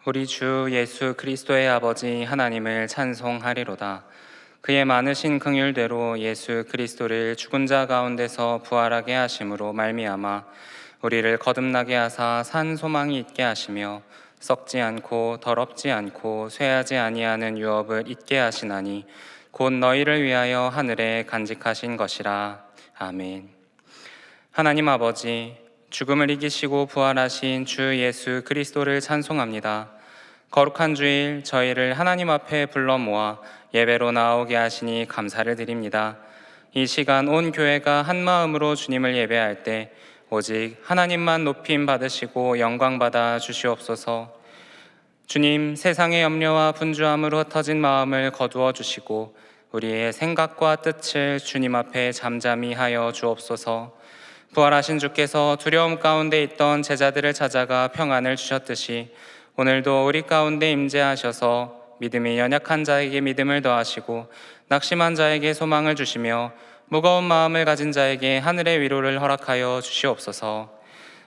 우리 주 예수 그리스도의 아버지 하나님을 찬송하리로다. 그의 많으신 긍휼대로 예수 그리스도를 죽은 자 가운데서 부활하게 하심으로 말미암아 우리를 거듭나게 하사 산 소망이 있게 하시며 썩지 않고 더럽지 않고 쇠하지 아니하는 유업을 있게 하시나니 곧 너희를 위하여 하늘에 간직하신 것이라. 아멘. 하나님 아버지, 죽음을 이기시고 부활하신 주 예수 그리스도를 찬송합니다. 거룩한 주일 저희를 하나님 앞에 불러 모아 예배로 나오게 하시니 감사를 드립니다. 이 시간 온 교회가 한 마음으로 주님을 예배할 때 오직 하나님만 높임 받으시고 영광 받아 주시옵소서. 주님, 세상의 염려와 분주함으로 흩어진 마음을 거두어 주시고 우리의 생각과 뜻을 주님 앞에 잠잠히 하여 주옵소서. 부활하신 주께서 두려움 가운데 있던 제자들을 찾아가 평안을 주셨듯이 오늘도 우리 가운데 임재하셔서 믿음이 연약한 자에게 믿음을 더하시고 낙심한 자에게 소망을 주시며 무거운 마음을 가진 자에게 하늘의 위로를 허락하여 주시옵소서.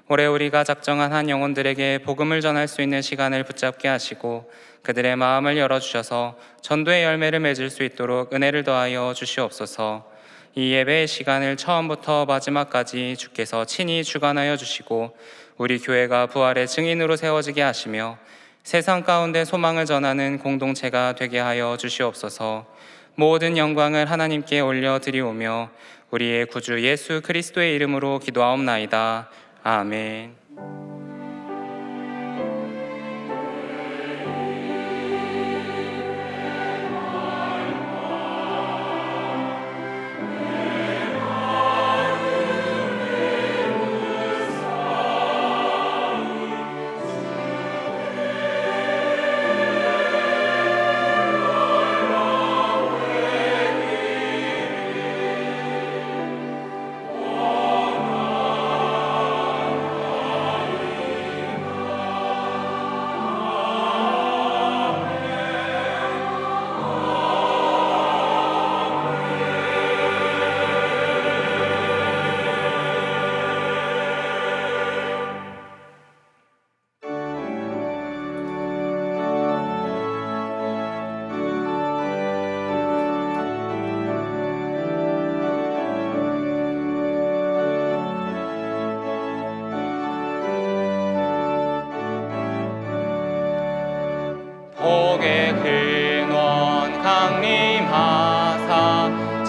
올해 우리가 작정한 한 영혼들에게 복음을 전할 수 있는 시간을 붙잡게 하시고 그들의 마음을 열어주셔서 전도의 열매를 맺을 수 있도록 은혜를 더하여 주시옵소서. 이 예배의 시간을 처음부터 마지막까지 주께서 친히 주관하여 주시고 우리 교회가 부활의 증인으로 세워지게 하시며 세상 가운데 소망을 전하는 공동체가 되게 하여 주시옵소서. 모든 영광을 하나님께 올려드리오며 우리의 구주 예수 그리스도의 이름으로 기도하옵나이다. 아멘. 복의 근원 강림하사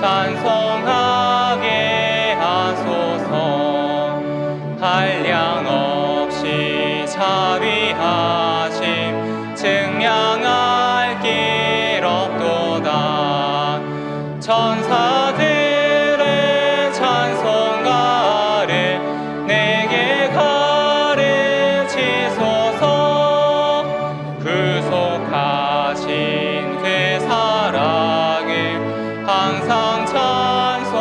찬송하게 하소서. 한량 없이 자비하심 증량할 길 없도다. 천사들의 찬송가를 내게 가르치소서. 구속하신 그 사랑을 항상 찬송합니다.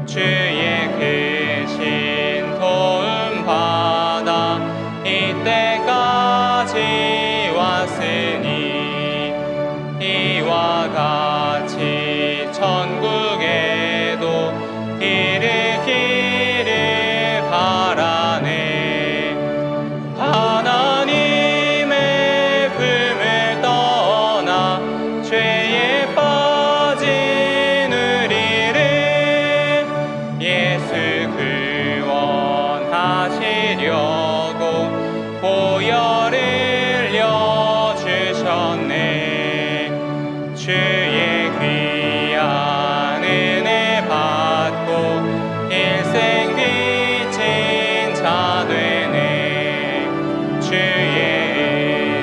주의 크신 도움 받아 이때까지 왔으니 이와 같이 천국에도 이르기를 바라네. 하나님의 품을 떠나 죄에 빠진 우리를 예수 구원하시려고 보혈을 흘려주셨네. 주의 귀한 은혜 받고 일생 빚진 자 되네. 주의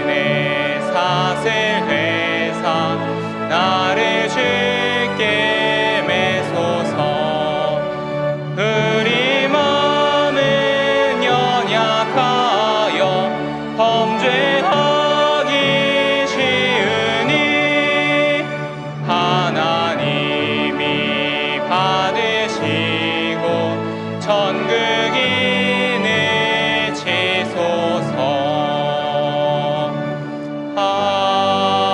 은혜 사슬 회사 나를 주께 매소서. 우리 마음은 연약하여 범죄하기 쉬우니 하나님이 받으시고 천국인을 啊。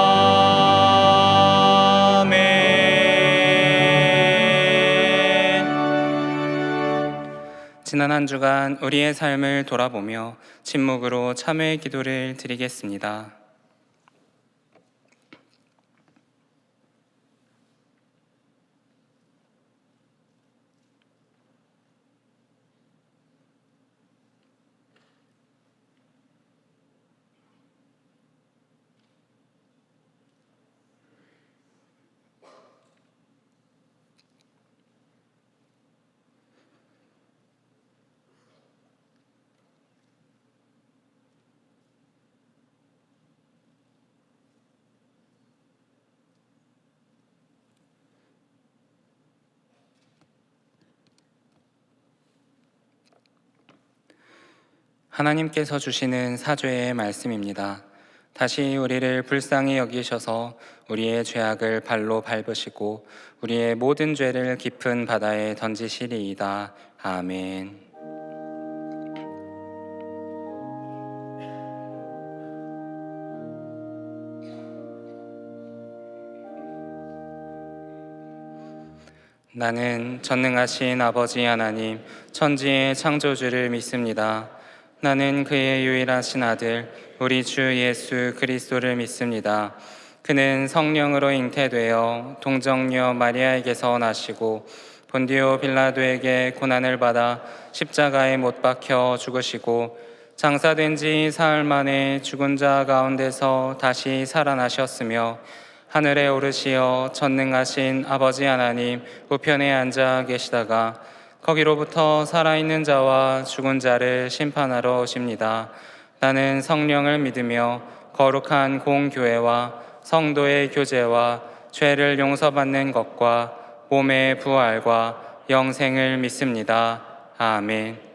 지난 한 주간 우리의 삶을 돌아보며 침묵으로 참회의 기도를 드리겠습니다. 하나님께서 주시는 사죄의 말씀입니다. 다시 우리를 불쌍히 여기셔서 우리의 죄악을 발로 밟으시고 우리의 모든 죄를 깊은 바다에 던지시리이다. 아멘. 나는 전능하신 아버지 하나님, 천지의 창조주를 믿습니다. 나는 그의 유일하신 아들, 우리 주 예수 그리스도를 믿습니다. 그는 성령으로 잉태되어 동정녀 마리아에게서 나시고 본디오 빌라도에게 고난을 받아 십자가에 못 박혀 죽으시고 장사된 지 사흘 만에 죽은 자 가운데서 다시 살아나셨으며 하늘에 오르시어 전능하신 아버지 하나님 우편에 앉아 계시다가 거기로부터 살아있는 자와 죽은 자를 심판하러 오십니다. 나는 성령을 믿으며 거룩한 공교회와 성도의 교제와 죄를 용서받는 것과 몸의 부활과 영생을 믿습니다. 아멘.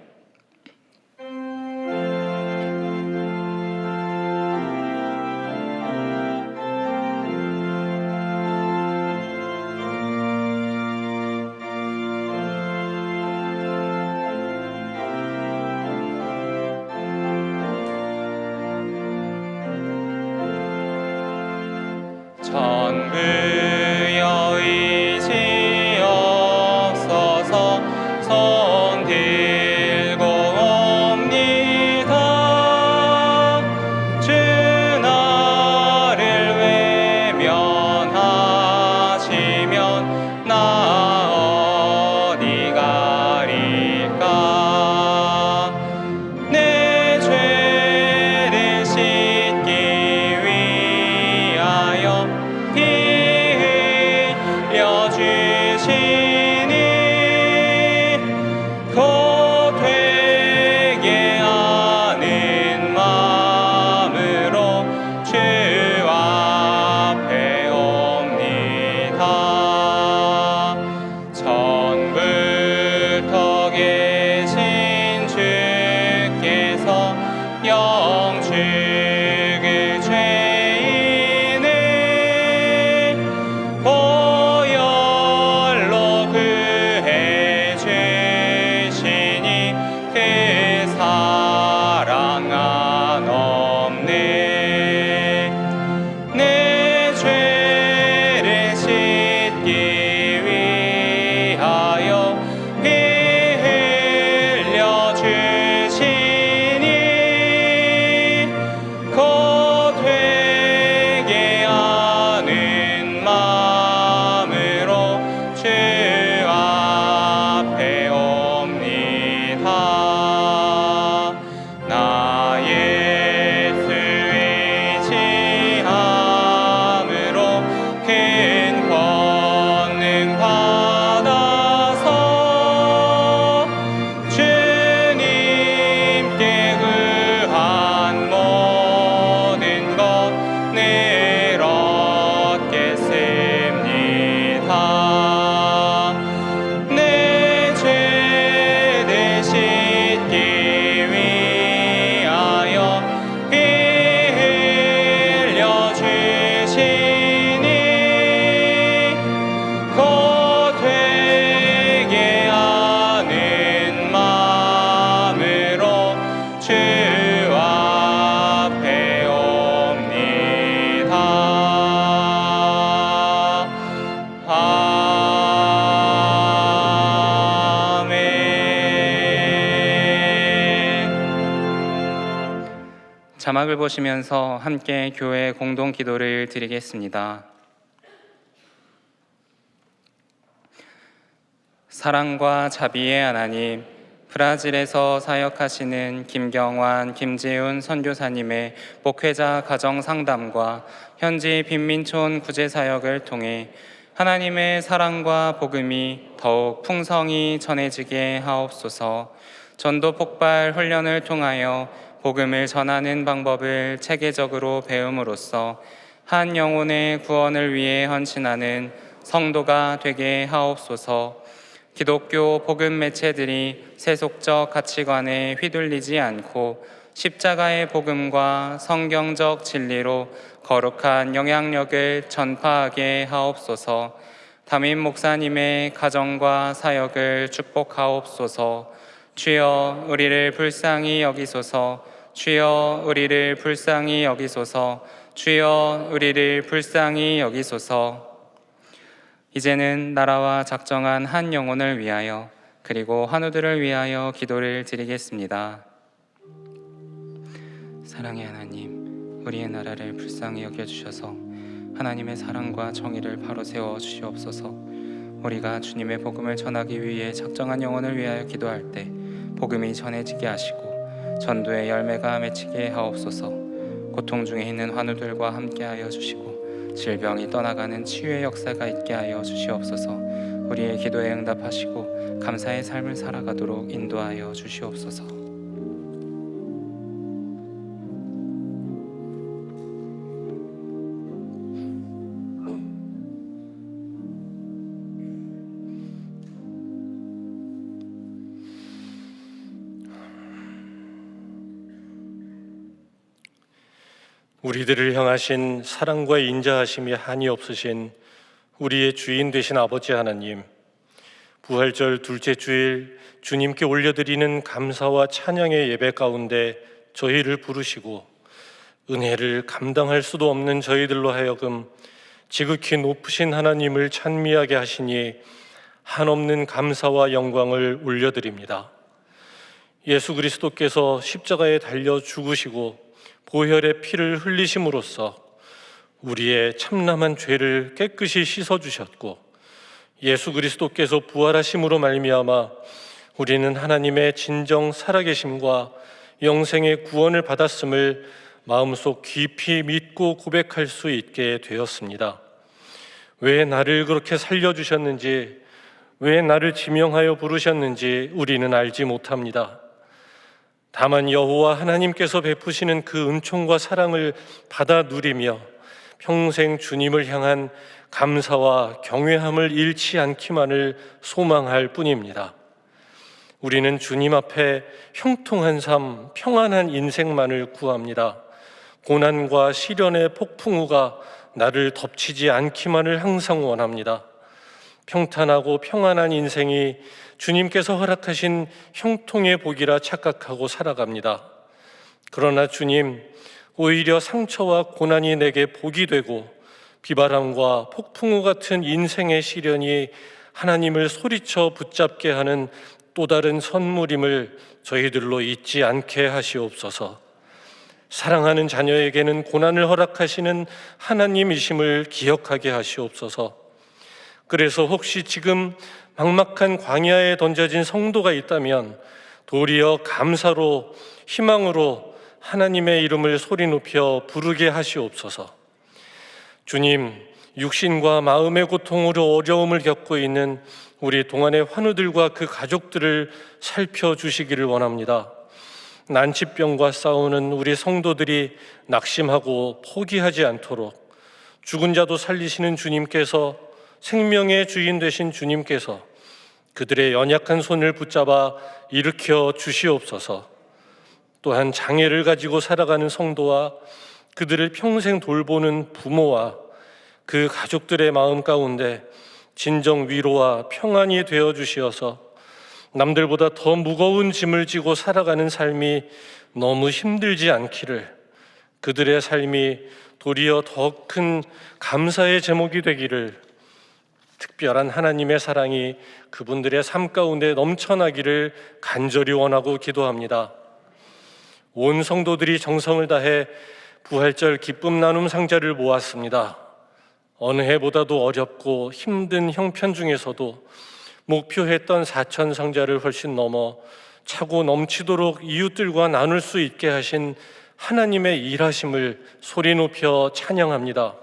전부여 의지 없어서 손 들고 옵니다. 주 나를 외면하시면 나 어디 가리까. 내 죄를 씻기 위하여 피 자막을 보시면서 함께 교회 공동 기도를 드리겠습니다. 사랑과 자비의 하나님, 브라질에서 사역하시는 김경환, 김재훈 선교사님의 목회자 가정 상담과 현지 빈민촌 구제 사역을 통해 하나님의 사랑과 복음이 더욱 풍성히 전해지게 하옵소서. 전도 폭발 훈련을 통하여 복음을 전하는 방법을 체계적으로 배움으로써 한 영혼의 구원을 위해 헌신하는 성도가 되게 하옵소서. 기독교 복음 매체들이 세속적 가치관에 휘둘리지 않고 십자가의 복음과 성경적 진리로 거룩한 영향력을 전파하게 하옵소서. 담임 목사님의 가정과 사역을 축복하옵소서. 주여 우리를 불쌍히 여기소서. 주여 우리를 불쌍히 여기소서. 주여 우리를 불쌍히 여기소서. 이제는 나라와 작정한 한 영혼을 위하여 그리고 환우들을 위하여 기도를 드리겠습니다. 사랑의 하나님, 우리의 나라를 불쌍히 여겨주셔서 하나님의 사랑과 정의를 바로 세워 주시옵소서. 우리가 주님의 복음을 전하기 위해 작정한 영혼을 위하여 기도할 때 복음이 전해지게 하시고 전도의 열매가 맺히게 하옵소서. 고통 중에 있는 환우들과 함께하여 주시고 질병이 떠나가는 치유의 역사가 있게 하여 주시옵소서. 우리의 기도에 응답하시고 감사의 삶을 살아가도록 인도하여 주시옵소서. 우리들을 향하신 사랑과 인자하심이 한이 없으신 우리의 주인 되신 아버지 하나님, 부활절 둘째 주일 주님께 올려드리는 감사와 찬양의 예배 가운데 저희를 부르시고 은혜를 감당할 수도 없는 저희들로 하여금 지극히 높으신 하나님을 찬미하게 하시니 한없는 감사와 영광을 올려드립니다. 예수 그리스도께서 십자가에 달려 죽으시고 보혈의 피를 흘리심으로써 우리의 참남한 죄를 깨끗이 씻어주셨고, 예수 그리스도께서 부활하심으로 말미암아 우리는 하나님의 진정 살아계심과 영생의 구원을 받았음을 마음속 깊이 믿고 고백할 수 있게 되었습니다. 왜 나를 그렇게 살려주셨는지, 왜 나를 지명하여 부르셨는지 우리는 알지 못합니다. 다만 여호와 하나님께서 베푸시는 그 은총과 사랑을 받아 누리며 평생 주님을 향한 감사와 경외함을 잃지 않기만을 소망할 뿐입니다. 우리는 주님 앞에 형통한 삶, 평안한 인생만을 구합니다. 고난과 시련의 폭풍우가 나를 덮치지 않기만을 항상 원합니다. 평탄하고 평안한 인생이 주님께서 허락하신 형통의 복이라 착각하고 살아갑니다. 그러나 주님, 오히려 상처와 고난이 내게 복이 되고 비바람과 폭풍우 같은 인생의 시련이 하나님을 소리쳐 붙잡게 하는 또 다른 선물임을 저희들로 잊지 않게 하시옵소서. 사랑하는 자녀에게는 고난을 허락하시는 하나님이심을 기억하게 하시옵소서. 그래서 혹시 지금 막막한 광야에 던져진 성도가 있다면 도리어 감사로, 희망으로 하나님의 이름을 소리 높여 부르게 하시옵소서. 주님, 육신과 마음의 고통으로 어려움을 겪고 있는 우리 동안의 환우들과 그 가족들을 살펴주시기를 원합니다. 난치병과 싸우는 우리 성도들이 낙심하고 포기하지 않도록 죽은 자도 살리시는 주님께서, 생명의 주인 되신 주님께서 그들의 연약한 손을 붙잡아 일으켜 주시옵소서. 또한 장애를 가지고 살아가는 성도와 그들을 평생 돌보는 부모와 그 가족들의 마음 가운데 진정 위로와 평안이 되어 주시어서 남들보다 더 무거운 짐을 지고 살아가는 삶이 너무 힘들지 않기를, 그들의 삶이 도리어 더 큰 감사의 제목이 되기를, 특별한 하나님의 사랑이 그분들의 삶 가운데 넘쳐나기를 간절히 원하고 기도합니다. 온 성도들이 정성을 다해 부활절 기쁨 나눔 상자를 모았습니다. 어느 해보다도 어렵고 힘든 형편 중에서도 목표했던 4천 상자를 훨씬 넘어 차고 넘치도록 이웃들과 나눌 수 있게 하신 하나님의 일하심을 소리 높여 찬양합니다.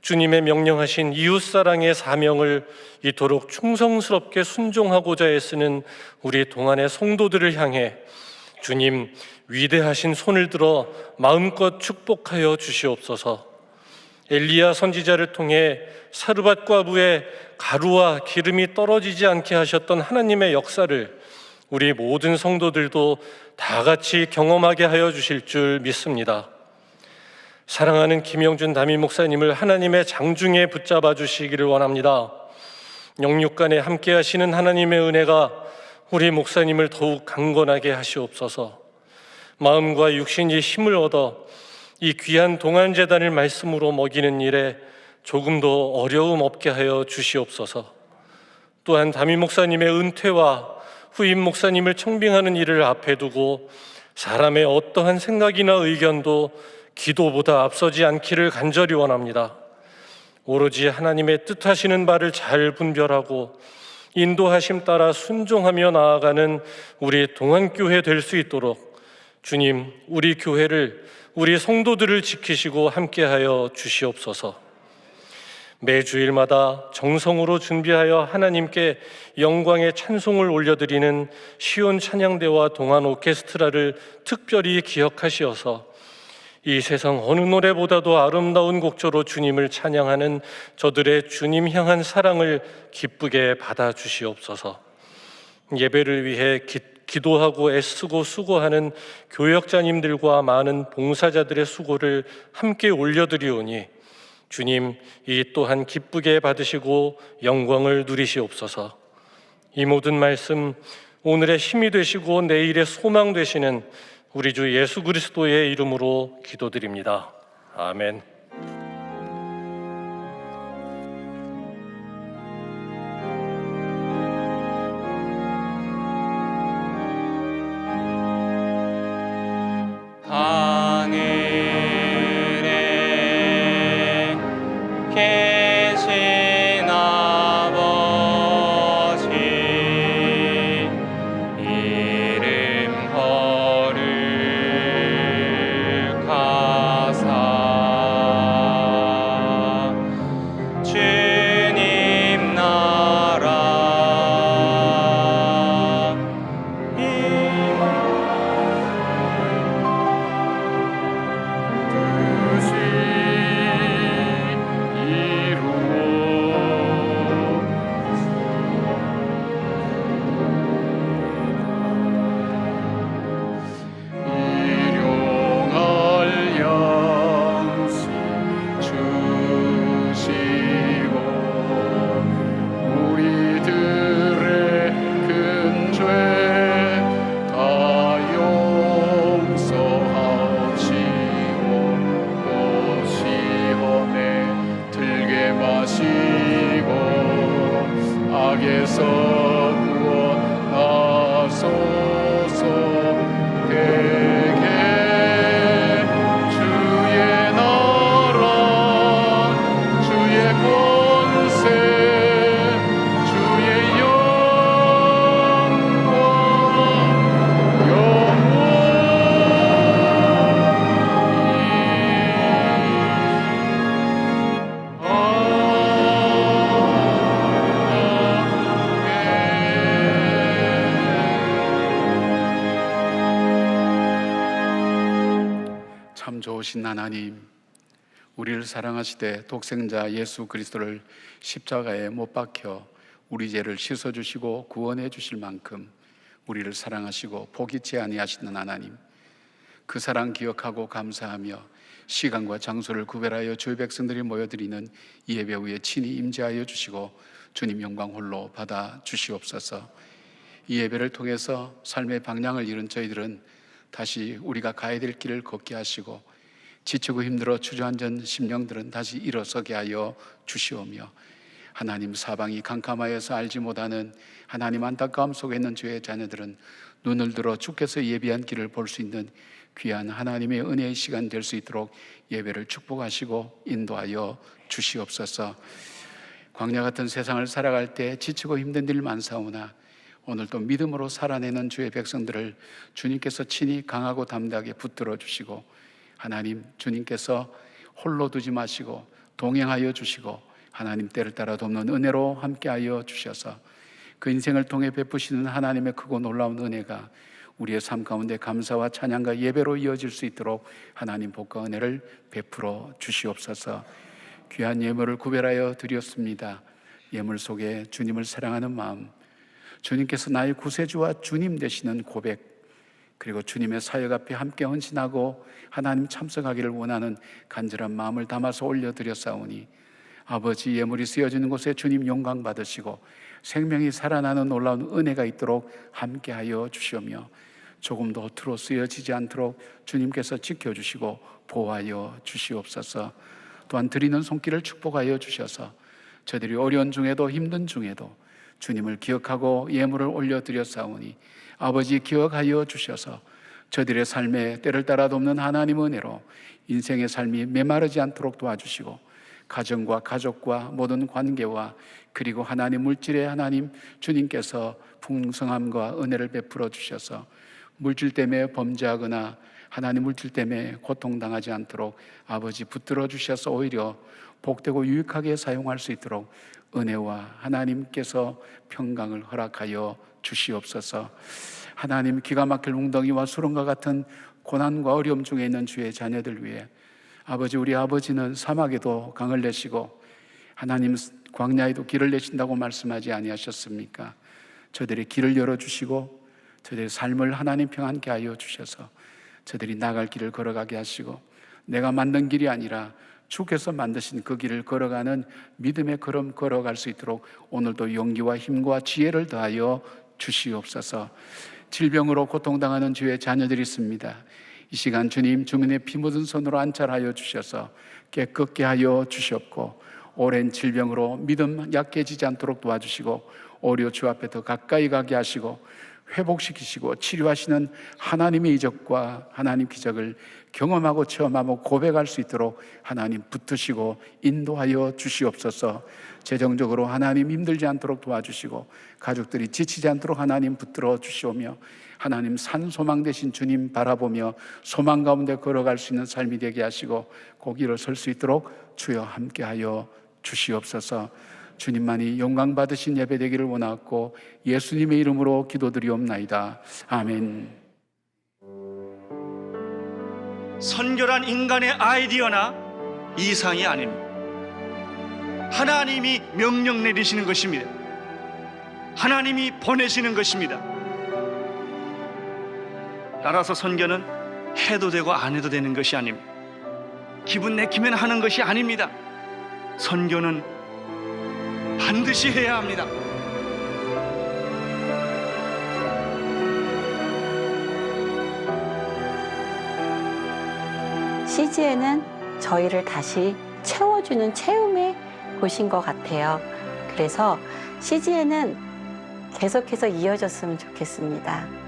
주님의 명령하신 이웃사랑의 사명을 이토록 충성스럽게 순종하고자 애쓰는 우리 동안의 성도들을 향해 주님 위대하신 손을 들어 마음껏 축복하여 주시옵소서. 엘리야 선지자를 통해 사르밧 과부의 가루와 기름이 떨어지지 않게 하셨던 하나님의 역사를 우리 모든 성도들도 다 같이 경험하게 하여 주실 줄 믿습니다. 사랑하는 김영준 담임 목사님을 하나님의 장중에 붙잡아 주시기를 원합니다. 영육간에 함께 하시는 하나님의 은혜가 우리 목사님을 더욱 강건하게 하시옵소서. 마음과 육신이 힘을 얻어 이 귀한 동안제단을 말씀으로 먹이는 일에 조금도 어려움 없게 하여 주시옵소서. 또한 담임 목사님의 은퇴와 후임 목사님을 청빙하는 일을 앞에 두고 사람의 어떠한 생각이나 의견도 기도보다 앞서지 않기를 간절히 원합니다. 오로지 하나님의 뜻하시는 바를 잘 분별하고 인도하심 따라 순종하며 나아가는 우리 동안교회 될 수 있도록 주님, 우리 교회를, 우리 성도들을 지키시고 함께하여 주시옵소서. 매 주일마다 정성으로 준비하여 하나님께 영광의 찬송을 올려드리는 시온 찬양대와 동안 오케스트라를 특별히 기억하시어서 이 세상 어느 노래보다도 아름다운 곡조로 주님을 찬양하는 저들의 주님 향한 사랑을 기쁘게 받아주시옵소서. 예배를 위해 기도하고 애쓰고 수고하는 교역자님들과 많은 봉사자들의 수고를 함께 올려드리오니 주님, 이 또한 기쁘게 받으시고 영광을 누리시옵소서. 이 모든 말씀 오늘의 힘이 되시고 내일의 소망 되시는 우리 주 예수 그리스도의 이름으로 기도드립니다. 아멘. 하늘에 계신 아버지 이름 거룩하사 주님 나라 악에서 구원하소서. 대개 주의 나라 주의 권세 주의 영광 참 좋으신 하나님, 우리를 사랑하시되 독생자 예수 그리스도를 십자가에 못 박혀 우리 죄를 씻어주시고 구원해 주실 만큼 우리를 사랑하시고 포기치 아니하시는 하나님, 그 사랑 기억하고 감사하며 시간과 장소를 구별하여 주의 백성들이 모여드리는 이 예배 후에 친히 임재하여 주시고 주님 영광 홀로 받아 주시옵소서. 이 예배를 통해서 삶의 방향을 잃은 저희들은 다시 우리가 가야 될 길을 걷게 하시고 지치고 힘들어 주저앉은 심령들은 다시 일어서게 하여 주시오며 하나님, 사방이 캄캄하여서 알지 못하는 하나님 안타까움 속에 있는 주의 자녀들은 눈을 들어 주께서 예비한 길을 볼 수 있는 귀한 하나님의 은혜의 시간 될 수 있도록 예배를 축복하시고 인도하여 주시옵소서. 광야 같은 세상을 살아갈 때 지치고 힘든 일 많사오나 오늘도 믿음으로 살아내는 주의 백성들을 주님께서 친히 강하고 담대하게 붙들어 주시고, 하나님, 주님께서 홀로 두지 마시고 동행하여 주시고 하나님 때를 따라 돕는 은혜로 함께하여 주셔서 그 인생을 통해 베푸시는 하나님의 크고 놀라운 은혜가 우리의 삶 가운데 감사와 찬양과 예배로 이어질 수 있도록 하나님 복과 은혜를 베풀어 주시옵소서. 귀한 예물을 구별하여 드렸습니다. 예물 속에 주님을 사랑하는 마음, 주님께서 나의 구세주와 주님 되시는 고백, 그리고 주님의 사역 앞에 함께 헌신하고 하나님 참석하기를 원하는 간절한 마음을 담아서 올려드렸사오니 아버지, 예물이 쓰여지는 곳에 주님 영광 받으시고 생명이 살아나는 놀라운 은혜가 있도록 함께하여 주시오며, 조금도 허투루 쓰여지지 않도록 주님께서 지켜주시고 보호하여 주시옵소서. 또한 드리는 손길을 축복하여 주셔서 저들이 어려운 중에도 힘든 중에도 주님을 기억하고 예물을 올려드렸사오니 아버지, 기억하여 주셔서 저들의 삶에 때를 따라 돕는 하나님 은혜로 인생의 삶이 메마르지 않도록 도와주시고, 가정과 가족과 모든 관계와 그리고 하나님 물질의 하나님 주님께서 풍성함과 은혜를 베풀어 주셔서 물질 때문에 범죄하거나 하나님 물질 때문에 고통당하지 않도록 아버지 붙들어 주셔서 오히려 복되고 유익하게 사용할 수 있도록 은혜와 하나님께서 평강을 허락하여 주시옵소서. 하나님, 기가 막힐 웅덩이와 수렁과 같은 고난과 어려움 중에 있는 주의 자녀들 위해 아버지, 우리 아버지는 사막에도 강을 내시고 하나님 광야에도 길을 내신다고 말씀하지 아니하셨습니까? 저들의 길을 열어주시고 저들의 삶을 하나님 평안케 하여 주셔서 저들이 나갈 길을 걸어가게 하시고, 내가 만든 길이 아니라 주께서 만드신 그 길을 걸어가는 믿음의 걸음 걸어갈 수 있도록 오늘도 용기와 힘과 지혜를 더하여 주시옵소서. 질병으로 고통당하는 주의 자녀들이 있습니다. 이 시간 주님, 주민의 피 묻은 손으로 안찰하여 주셔서 깨끗게 하여 주셨고, 오랜 질병으로 믿음 약해지지 않도록 도와주시고 오히려 주 앞에 더 가까이 가게 하시고 회복시키시고 치료하시는 하나님의 이적과 하나님 기적을 경험하고 체험하고 고백할 수 있도록 하나님 붙드시고 인도하여 주시옵소서. 재정적으로 하나님 힘들지 않도록 도와주시고 가족들이 지치지 않도록 하나님 붙들어 주시오며, 하나님 산소망 되신 주님 바라보며 소망 가운데 걸어갈 수 있는 삶이 되게 하시고 고기를 설 수 있도록 주여 함께하여 주시옵소서. 주님만이 영광 받으신 예배 되기를 원하고 예수님의 이름으로 기도드리옵나이다. 아멘. 선결한 인간의 아이디어나 이상이 아닙니다. 하나님이 명령 내리시는 것입니다. 하나님이 보내시는 것입니다. 따라서 선교는 해도 되고 안 해도 되는 것이 아닙니다. 기분 내키면 하는 것이 아닙니다. 선교는 반드시 해야 합니다. CGN은 저희를 다시 채워주는 채움의 곳인 것 같아요. 그래서 CGN은 계속해서 이어졌으면 좋겠습니다.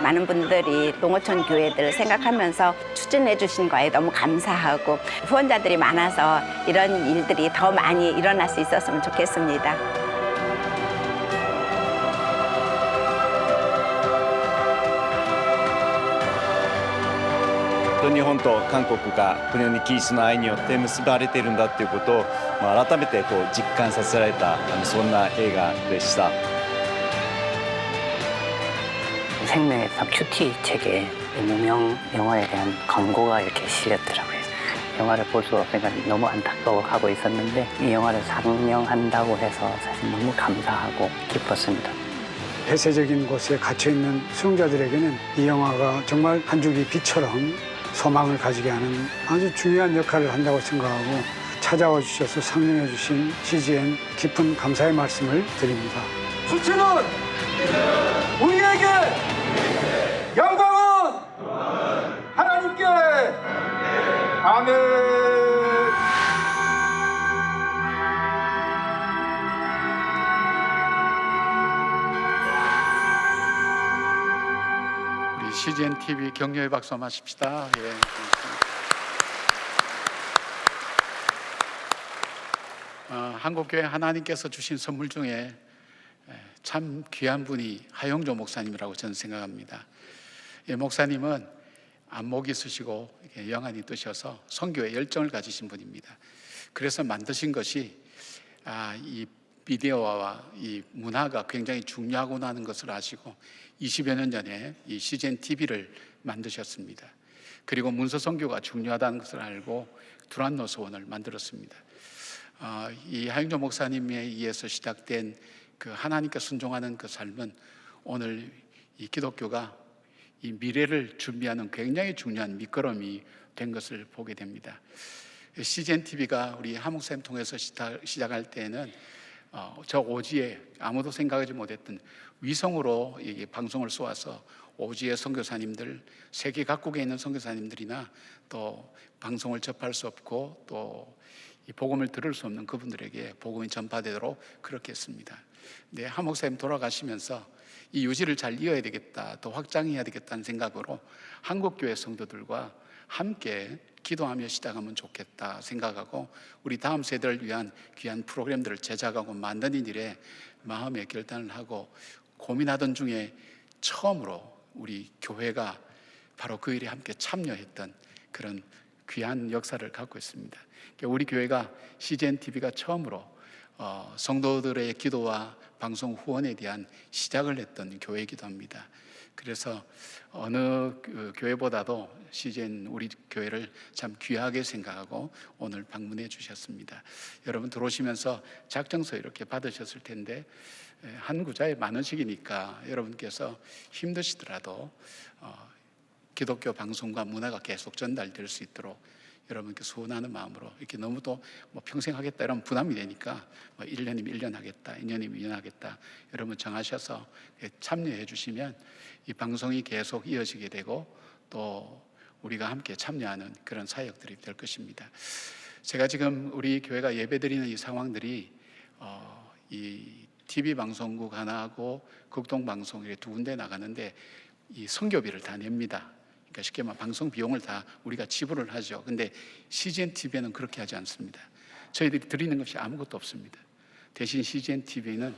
많은 분들이 농어촌 교회들을 생각하면서 추진해 주신 거에 너무 감사하고 후원자들이 많아서 이런 일들이 더 많이 일어날 수 있었으면 좋겠습니다. 日本と韓国がこのようにキリストの愛によって結ばれているんだということを改めて実感させられたそんな映画でした。 생명의 큐티 책에 이 무명 영화에 대한 광고가 이렇게 실렸더라고요. 영화를 볼 수 없으니까 너무 안타까워하고 있었는데 이 영화를 상영한다고 해서 사실 너무 감사하고 기뻤습니다. 폐쇄적인 곳에 갇혀있는 수용자들에게는 이 영화가 정말 한 줄기 빛처럼 소망을 가지게 하는 아주 중요한 역할을 한다고 생각하고 찾아와 주셔서 상영해 주신 CGN 깊은 감사의 말씀을 드립니다. 수치는 우리에게, 영광은 하나님께. 아멘. 우리 CGN TV 격려의 박수 한번 하십시다. 예. 한국교회 하나님께서 주신 선물 중에 참 귀한 분이 하영조 목사님이라고 저는 생각합니다. 예, 목사님은 안목이 있으시고 영안이 뜨셔서 선교에 열정을 가지신 분입니다. 그래서 만드신 것이 이 미디어와 이 문화가 굉장히 중요하구나 하는 것을 아시고 20여 년 전에 이 CGN TV를 만드셨습니다. 그리고 문서 선교가 중요하다는 것을 알고 두란노 소원을 만들었습니다. 이 하영조 목사님에 의해서 시작된 그 하나님께 순종하는 그 삶은 오늘 이 기독교가 이 미래를 준비하는 굉장히 중요한 밑거름이 된 것을 보게 됩니다. CGN TV가 우리 하 목사님 통해서 시작할 때는 저 오지에 아무도 생각하지 못했던 위성으로 이 방송을 쏘아서 오지의 선교사님들, 세계 각국에 있는 선교사님들이나 또 방송을 접할 수 없고 또 이 복음을 들을 수 없는 그분들에게 복음이 전파되도록 그렇게 했습니다. 네, 하 목사님 돌아가시면서 이 유지를 잘 이어야 되겠다, 더 확장해야 되겠다는 생각으로 한국교회 성도들과 함께 기도하며 시작하면 좋겠다 생각하고 우리 다음 세대를 위한 귀한 프로그램들을 제작하고 만드는 일에 마음의 결단을 하고 고민하던 중에 처음으로 우리 교회가 바로 그 일에 함께 참여했던 그런 귀한 역사를 갖고 있습니다. 우리 교회가 CGN TV가 처음으로 성도들의 기도와 방송 후원에 대한 시작을 했던 교회이기도 합니다. 그래서 어느 교회보다도 CGN 우리 교회를 참 귀하게 생각하고 오늘 방문해 주셨습니다. 여러분 들어오시면서 작정서 이렇게 받으셨을 텐데 한 구자에 10,000원씩이니까 여러분께서 힘드시더라도 기독교 방송과 문화가 계속 전달될 수 있도록 여러분께 소원하는 마음으로 이렇게 너무 또 평생 하겠다 이러면 부담이 되니까 1년이면 1년 하겠다, 2년이면 2년 하겠다 여러분 정하셔서 참여해 주시면 이 방송이 계속 이어지게 되고 또 우리가 함께 참여하는 그런 사역들이 될 것입니다. 제가 지금 우리 교회가 예배드리는 이 상황들이 이 TV 방송국 하나하고 극동방송 이렇게 두 군데 나가는데 이 선교비를 다 냅니다. 그러니까 쉽게 말하면 방송 비용을 다 우리가 지불을 하죠. 근데 CGN TV는 그렇게 하지 않습니다. 저희들이 드리는 것이 아무것도 없습니다. 대신 CGN TV는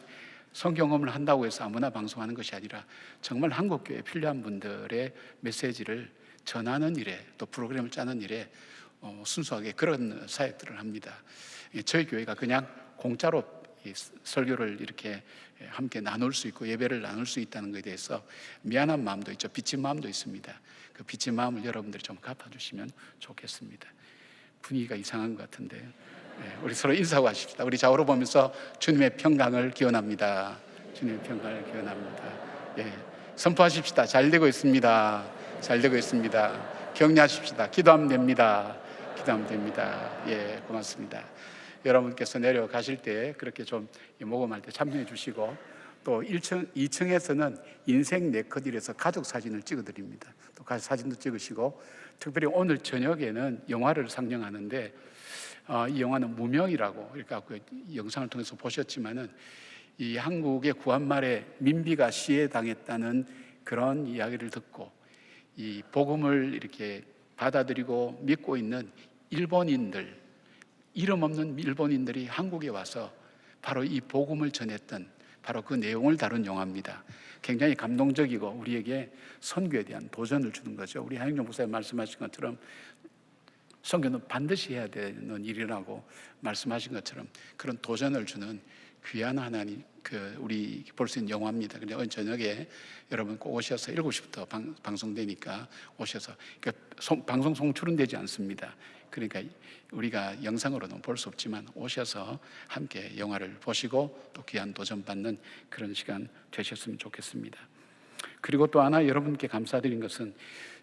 성경험을 한다고 해서 아무나 방송하는 것이 아니라 정말 한국교회에 필요한 분들의 메시지를 전하는 일에 또 프로그램을 짜는 일에 순수하게 그런 사역들을 합니다. 저희 교회가 그냥 공짜로 이 설교를 이렇게 함께 나눌 수 있고 예배를 나눌 수 있다는 것에 대해서 미안한 마음도 있죠. 빚진 마음도 있습니다. 그 빚진 마음을 여러분들이 좀 갚아주시면 좋겠습니다. 분위기가 이상한 것 같은데 우리 서로 인사하고 하십시다. 우리 좌우로 보면서 주님의 평강을 기원합니다. 주님의 평강을 기원합니다. 예, 선포하십시다. 잘 되고 있습니다. 잘 되고 있습니다. 격려하십시다. 기도하면 됩니다. 기도하면 됩니다. 예, 고맙습니다. 여러분께서 내려가실 때 그렇게 좀 모금할 때 참여해 주시고 또 2층에서는 인생 네컷이라서 가족 사진을 찍어 드립니다. 또 가족 사진도 찍으시고 특별히 오늘 저녁에는 영화를 상영하는데 이 영화는 무명이라고 이렇게 영상을 통해서 보셨지만은 이 한국의 구한말에 민비가 시해당했다는 그런 이야기를 듣고 이 복음을 이렇게 받아들이고 믿고 있는 일본인들, 이름 없는 일본인들이 한국에 와서 바로 이 복음을 전했던 바로 그 내용을 다룬 영화입니다. 굉장히 감동적이고 우리에게 선교에 대한 도전을 주는 거죠. 우리 하영정 목사님 말씀하신 것처럼 선교는 반드시 해야 되는 일이라고 말씀하신 것처럼 그런 도전을 주는 귀한 하나님 우리 볼 수 있는 영화입니다. 근데 오늘 저녁에 여러분 꼭 오셔서 7시부터 방송되니까 오셔서, 그러니까 방송 송출은 되지 않습니다. 그러니까 우리가 영상으로는 볼 수 없지만 오셔서 함께 영화를 보시고 또 귀한 도전 받는 그런 시간 되셨으면 좋겠습니다. 그리고 또 하나 여러분께 감사드린 것은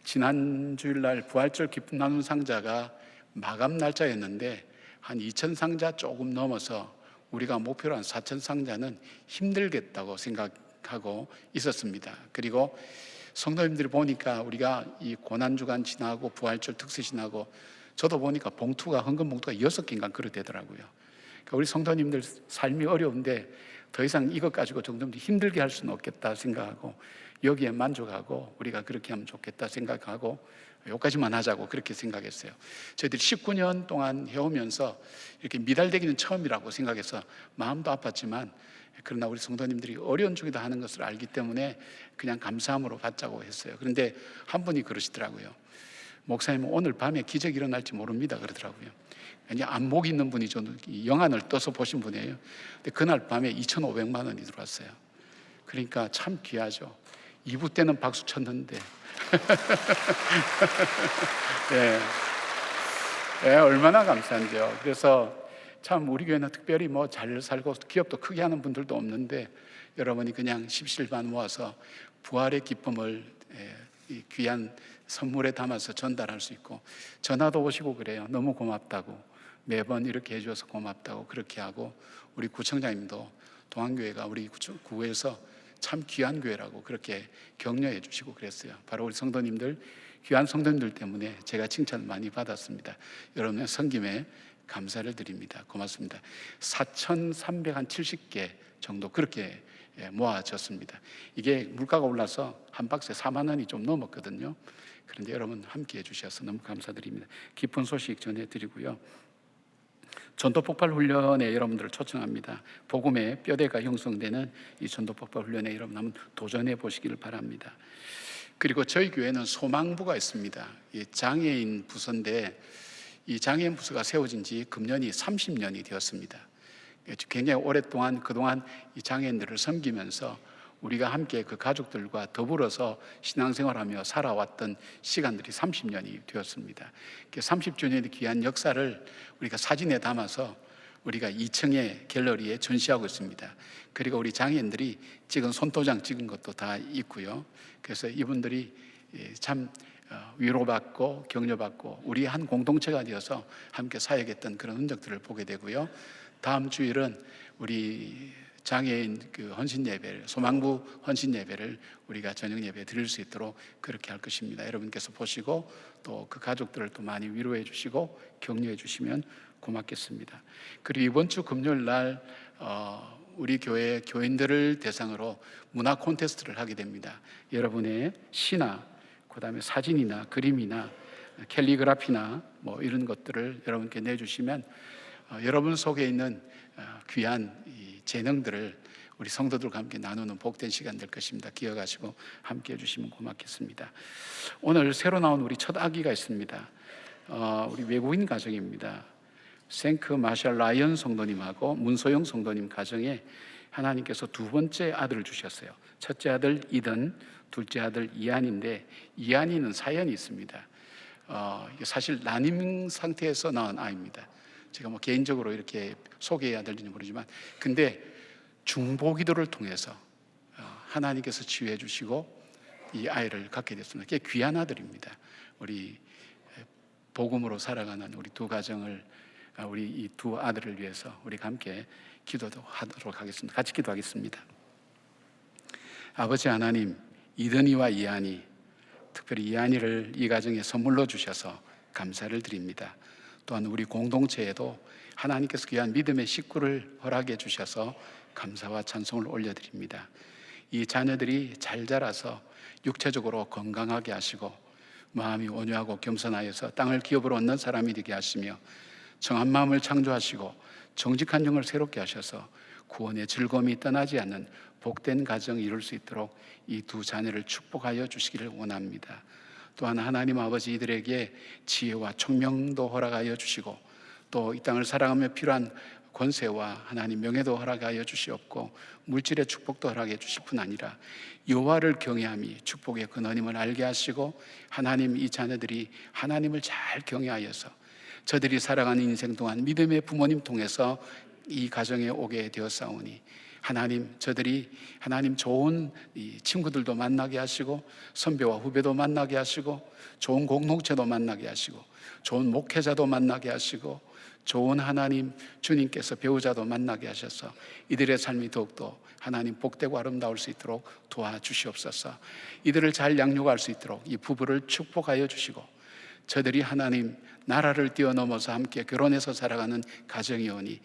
지난 주일날 부활절 기쁨 나눔 상자가 마감 날짜였는데 한 2,000 상자 조금 넘어서 우리가 목표로 한 4,000 상자는 힘들겠다고 생각하고 있었습니다. 그리고 성도님들이 보니까 우리가 이 고난주간 지나고 부활절 특세 지나고 저도 보니까 봉투가, 헌금 봉투가 6개인가 그렇게 되더라고요. 그러니까 우리 성도님들 삶이 어려운데 더 이상 이것 가지고 점점 힘들게 할 수는 없겠다 생각하고 여기에 만족하고 우리가 그렇게 하면 좋겠다 생각하고 여기까지만 하자고 그렇게 생각했어요. 저희들이 19년 동안 해오면서 이렇게 미달되기는 처음이라고 생각해서 마음도 아팠지만, 그러나 우리 성도님들이 어려운 중에도 하는 것을 알기 때문에 그냥 감사함으로 받자고 했어요. 그런데 한 분이 그러시더라고요. 목사님, 오늘 밤에 기적이 일어날지 모릅니다 그러더라고요. 안목이 있는 분이 영안을 떠서 보신 분이에요. 근데 그날 밤에 2,500만 원이 들어왔어요. 그러니까 참 귀하죠. 2부 때는 박수 쳤는데 네. 네, 얼마나 감사한데요. 그래서 참 우리 교회는 특별히 뭐 잘 살고 기업도 크게 하는 분들도 없는데 여러분이 그냥 십실반 모아서 부활의 기쁨을 이 귀한 선물에 담아서 전달할 수 있고, 전화도 오시고 그래요. 너무 고맙다고, 매번 이렇게 해줘서 고맙다고 그렇게 하고, 우리 구청장님도 동안교회가 우리 구에서 참 귀한 교회라고 그렇게 격려해 주시고 그랬어요. 바로 우리 성도님들, 귀한 성도님들 때문에 제가 칭찬을 많이 받았습니다. 여러분의 섬김에 감사를 드립니다. 고맙습니다. 4,370개 정도 그렇게 모아졌습니다. 이게 물가가 올라서 한 박스에 4만 원이 좀 넘었거든요. 그런데 여러분 함께 해주셔서 너무 감사드립니다. 기쁜 소식 전해드리고요. 전도폭발 훈련에 여러분들을 초청합니다. 복음의 뼈대가 형성되는 이 전도폭발 훈련에 여러분 한번 도전해 보시기를 바랍니다. 그리고 저희 교회는 소망부가 있습니다. 이 장애인 부서인데 이 장애인 부서가 세워진 지 금년이 30년이 되었습니다. 굉장히 오랫동안 그동안 이 장애인들을 섬기면서 우리가 함께 그 가족들과 더불어서 신앙생활하며 살아왔던 시간들이 30년이 되었습니다. 30주년의 귀한 역사를 우리가 사진에 담아서 우리가 2층의 갤러리에 전시하고 있습니다. 그리고 우리 장애인들이 찍은 손도장 찍은 것도 다 있고요. 그래서 이분들이 참 위로받고 격려받고 우리 한 공동체가 되어서 함께 사역했던 그런 흔적들을 보게 되고요. 다음 주일은 우리 장애인 헌신 예배를, 소망부 헌신 예배를 우리가 저녁 예배 드릴 수 있도록 그렇게 할 것입니다. 여러분께서 보시고 또 그 가족들을 또 많이 위로해 주시고 격려해 주시면 고맙겠습니다. 그리고 이번 주 금요일 날 우리 교회 교인들을 대상으로 문화 콘테스트를 하게 됩니다. 여러분의 시나 그다음에 사진이나 그림이나 캘리그라피나 뭐 이런 것들을 여러분께 내주시면 여러분 속에 있는 귀한 이 재능들을 우리 성도들과 함께 나누는 복된 시간 될 것입니다. 기억하시고 함께 해주시면 고맙겠습니다. 오늘 새로 나온 우리 첫 아기가 있습니다. 우리 외국인 가정입니다. 생크 마샬 라이언 성도님하고 문소영 성도님 가정에 하나님께서 두 번째 아들을 주셨어요. 첫째 아들 이든, 둘째 아들 이한인데 이한이는 사연이 있습니다. 사실 난임 상태에서 낳은 아이입니다. 제가 뭐 개인적으로 이렇게 소개해야 될지는 모르지만, 근데 중보기도를 통해서 하나님께서 치유해 주시고 이 아이를 갖게 됐습니다. 꽤 귀한 아들입니다. 우리 복음으로 살아가는 우리 두 가정을, 우리 이 두 아들을 위해서 우리가 함께 기도도 하도록 하겠습니다. 같이 기도하겠습니다. 아버지 하나님, 이든이와 이한이, 특별히 이한이를 이 가정에 선물로 주셔서 감사를 드립니다. 또한 우리 공동체에도 하나님께서 귀한 믿음의 식구를 허락해 주셔서 감사와 찬송을 올려드립니다. 이 자녀들이 잘 자라서 육체적으로 건강하게 하시고 마음이 온유하고 겸손하여서 땅을 기업으로 얻는 사람이 되게 하시며 정한 마음을 창조하시고 정직한 영을 새롭게 하셔서 구원의 즐거움이 떠나지 않는 복된 가정을 이룰 수 있도록 이 두 자녀를 축복하여 주시기를 원합니다. 또한 하나님 아버지 이들에게 지혜와 총명도 허락하여 주시고 또 이 땅을 살아가며 필요한 권세와 하나님 명예도 허락하여 주시옵고 물질의 축복도 허락해 주실 뿐 아니라 여호와를 경외함이 축복의 근원임을 알게 하시고 하나님 이 자녀들이 하나님을 잘 경외하여서 저들이 살아가는 인생 동안 믿음의 부모님 통해서 이 가정에 오게 되었사오니 하나님 저들이 하나님 좋은 이 친구들도 만나게 하시고 선배와 후배도 만나게 하시고 좋은 공동체도 만나게 하시고 좋은 목회자도 만나게 하시고 좋은 하나님 주님께서 배우자도 만나게 하셔서 이들의 삶이 더욱더 하나님 복되고 아름다울 수 있도록 도와주시옵소서. 이들을 잘 양육할 수 있도록 이 부부를 축복하여 주시고 저들이 하나님 나라를 뛰어넘어서 함께 결혼해서 살아가는 가정이오니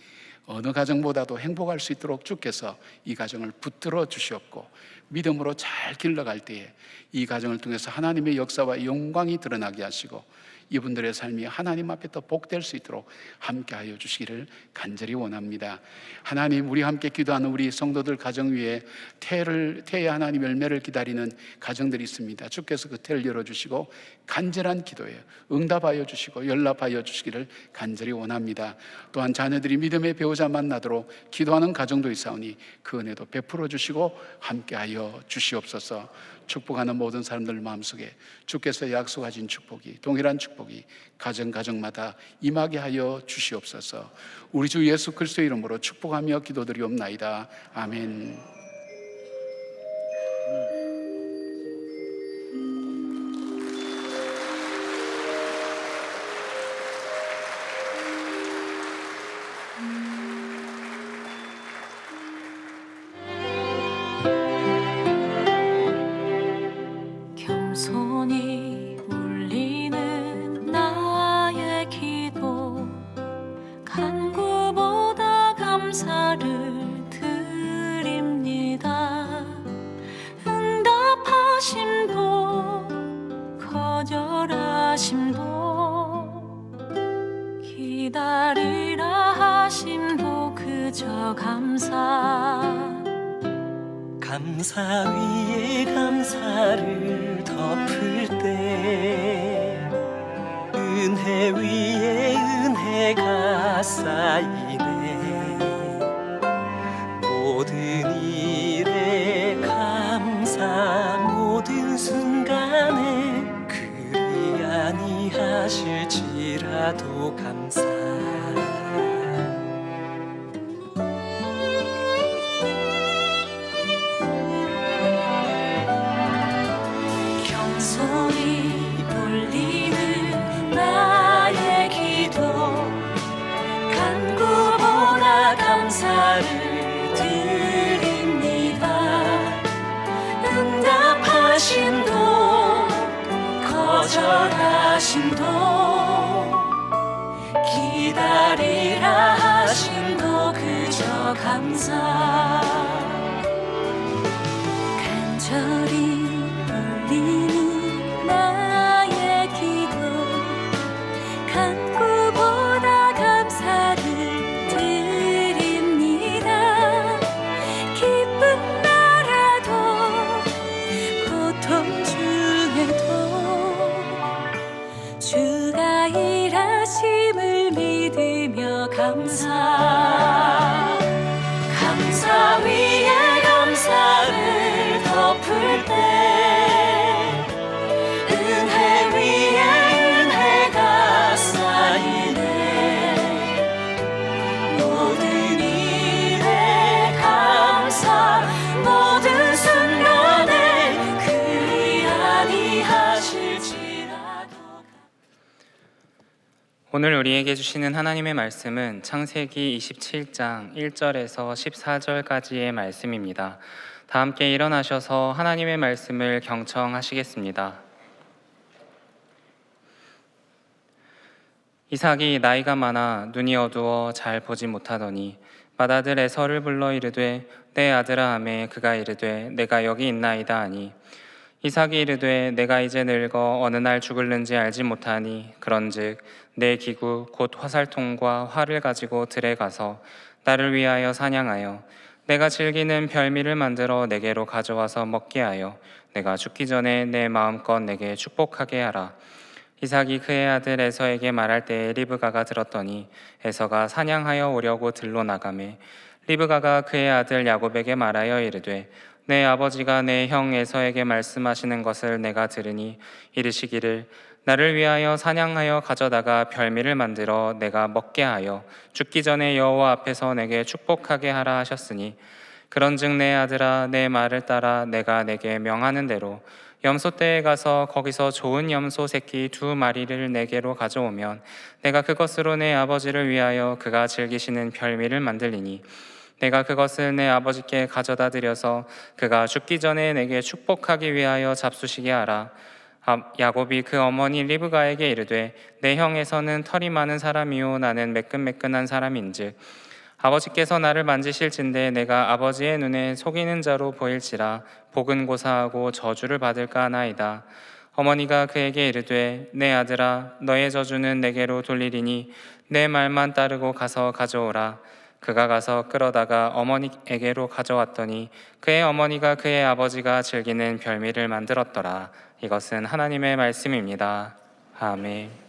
어느 가정보다도 행복할 수 있도록 주께서 이 가정을 붙들어 주시옵고 믿음으로 잘 길러갈 때에 이 가정을 통해서 하나님의 역사와 영광이 드러나게 하시고 이분들의 삶이 하나님 앞에 더 복될 수 있도록 함께하여 주시기를 간절히 원합니다. 하나님, 우리 함께 기도하는 우리 성도들 가정 위에 태의 하나님 열매를 기다리는 가정들이 있습니다. 주께서 그 태를 열어주시고 간절한 기도에 응답하여 주시고 연락하여 주시기를 간절히 원합니다. 또한 자녀들이 믿음의 배우자 만나도록 기도하는 가정도 있사오니 그 은혜도 베풀어 주시고 함께하여 주시옵소서. 축복하는 모든 사람들 마음속에 주께서 약속하신 축복이, 동일한 축복이 가정마다 임하게 하여 주시옵소서. 우리 주 예수 그리스도의 이름으로 축복하며 기도드리옵나이다. 아멘. 겸손히 울리는 나의 기도 간구보다 감사를 드립니다. 응답하심도 거절하심도 기다리라 하심도 그저 감사 위에 감사를 덮을 때 은혜 위에 은혜가 쌓이네. 모든 일에 감사, 모든 순간에 그리 아니하실지라도 감사. 겸손히 울리는 나의 기도 간구보다 감사를 드립니다. 응답하심도 거절하심도 기다리라 하심도 그저 감사. 간절히 울리는 나의 기도 간구보다 감사를 드립니다. 기쁜 나라도 고통 중에도 주가 일하심을 믿으며 감사. 감사 위에 감사를 덮을 때 은혜 위에 은혜가 쌓이네. 모든 일에 감사, 모든 순간에 그리 아니하실지라도. 오늘 우리에게 주시는 하나님의 말씀은 창세기 27장 1절에서 14절까지의 말씀입니다. 다 함께 일어나셔서 하나님의 말씀을 경청하시겠습니다. 이삭이 나이가 많아 눈이 어두워 잘 보지 못하더니 맏아들 에서를 불러 이르되 내 아들아 하매 그가 이르되 내가 여기 있나이다 하니 이삭이 이르되 내가 이제 늙어 어느 날 죽을는지 알지 못하니 그런즉 내 기구 곧 화살통과 활을 가지고 들에 가서 나를 위하여 사냥하여 내가 즐기는 별미를 만들어 내게로 가져와서 먹게 하여 내가 죽기 전에 내 마음껏 내게 축복하게 하라. 이삭이 그의 아들 에서에게 말할 때에 리브가가 들었더니 에서가 사냥하여 오려고 들로 나가매 리브가가 그의 아들 야곱에게 말하여 이르되 내 아버지가 내 형 에서에게 말씀하시는 것을 내가 들으니 이르시기를 나를 위하여 사냥하여 가져다가 별미를 만들어 내가 먹게 하여 죽기 전에 여호와 앞에서 내게 축복하게 하라 하셨으니 그런즉 내 아들아 내 말을 따라 내가 내게 명하는 대로 염소떼에 가서 거기서 좋은 염소 새끼 2마리를 내게로 가져오면 내가 그것으로 내 아버지를 위하여 그가 즐기시는 별미를 만들리니 내가 그것을 내 아버지께 가져다 드려서 그가 죽기 전에 내게 축복하기 위하여 잡수시게 하라. 야곱이 그 어머니 리브가에게 이르되 내 형에서는 털이 많은 사람이요 나는 매끈매끈한 사람인즉 아버지께서 나를 만지실진대 내가 아버지의 눈에 속이는 자로 보일지라 복은 고사하고 저주를 받을까 하나이다. 어머니가 그에게 이르되 내 아들아 너의 저주는 내게로 돌리리니 내 말만 따르고 가서 가져오라. 그가 가서 끌어다가 어머니에게로 가져왔더니 그의 어머니가 그의 아버지가 즐기는 별미를 만들었더라. 이것은 하나님의 말씀입니다. 아멘.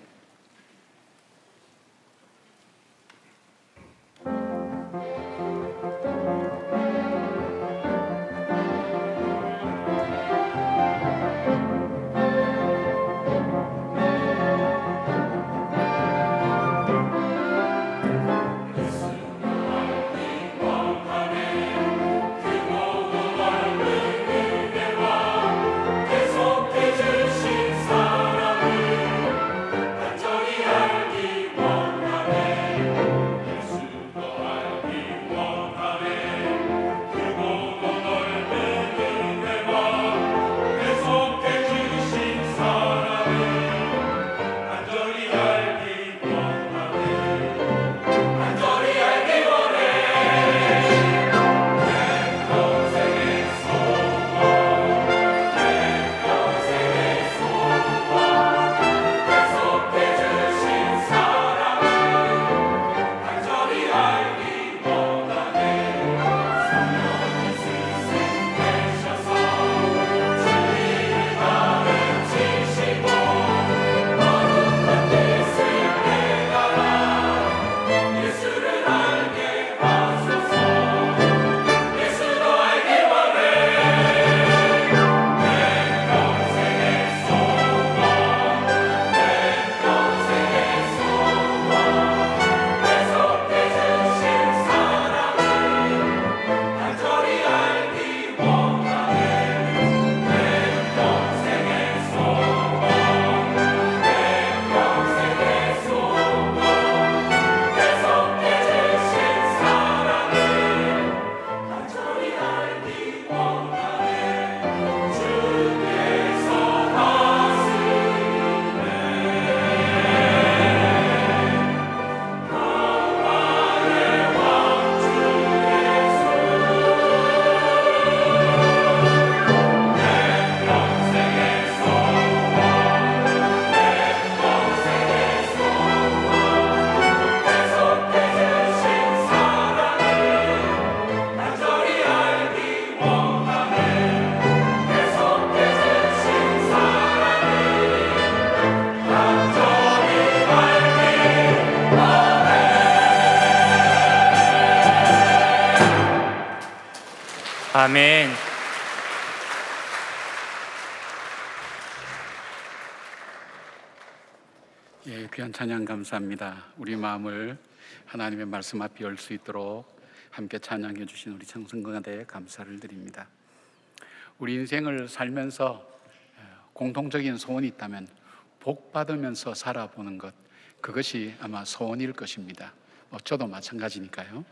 아멘. 예, 귀한 찬양 감사합니다. 우리 마음을 하나님의 말씀 앞에 열 수 있도록 함께 찬양해 주신 우리 청성가대에 감사를 드립니다. 우리 인생을 살면서 공통적인 소원이 있다면 복 받으면서 살아보는 것, 그것이 아마 소원일 것입니다. 저도 마찬가지니까요.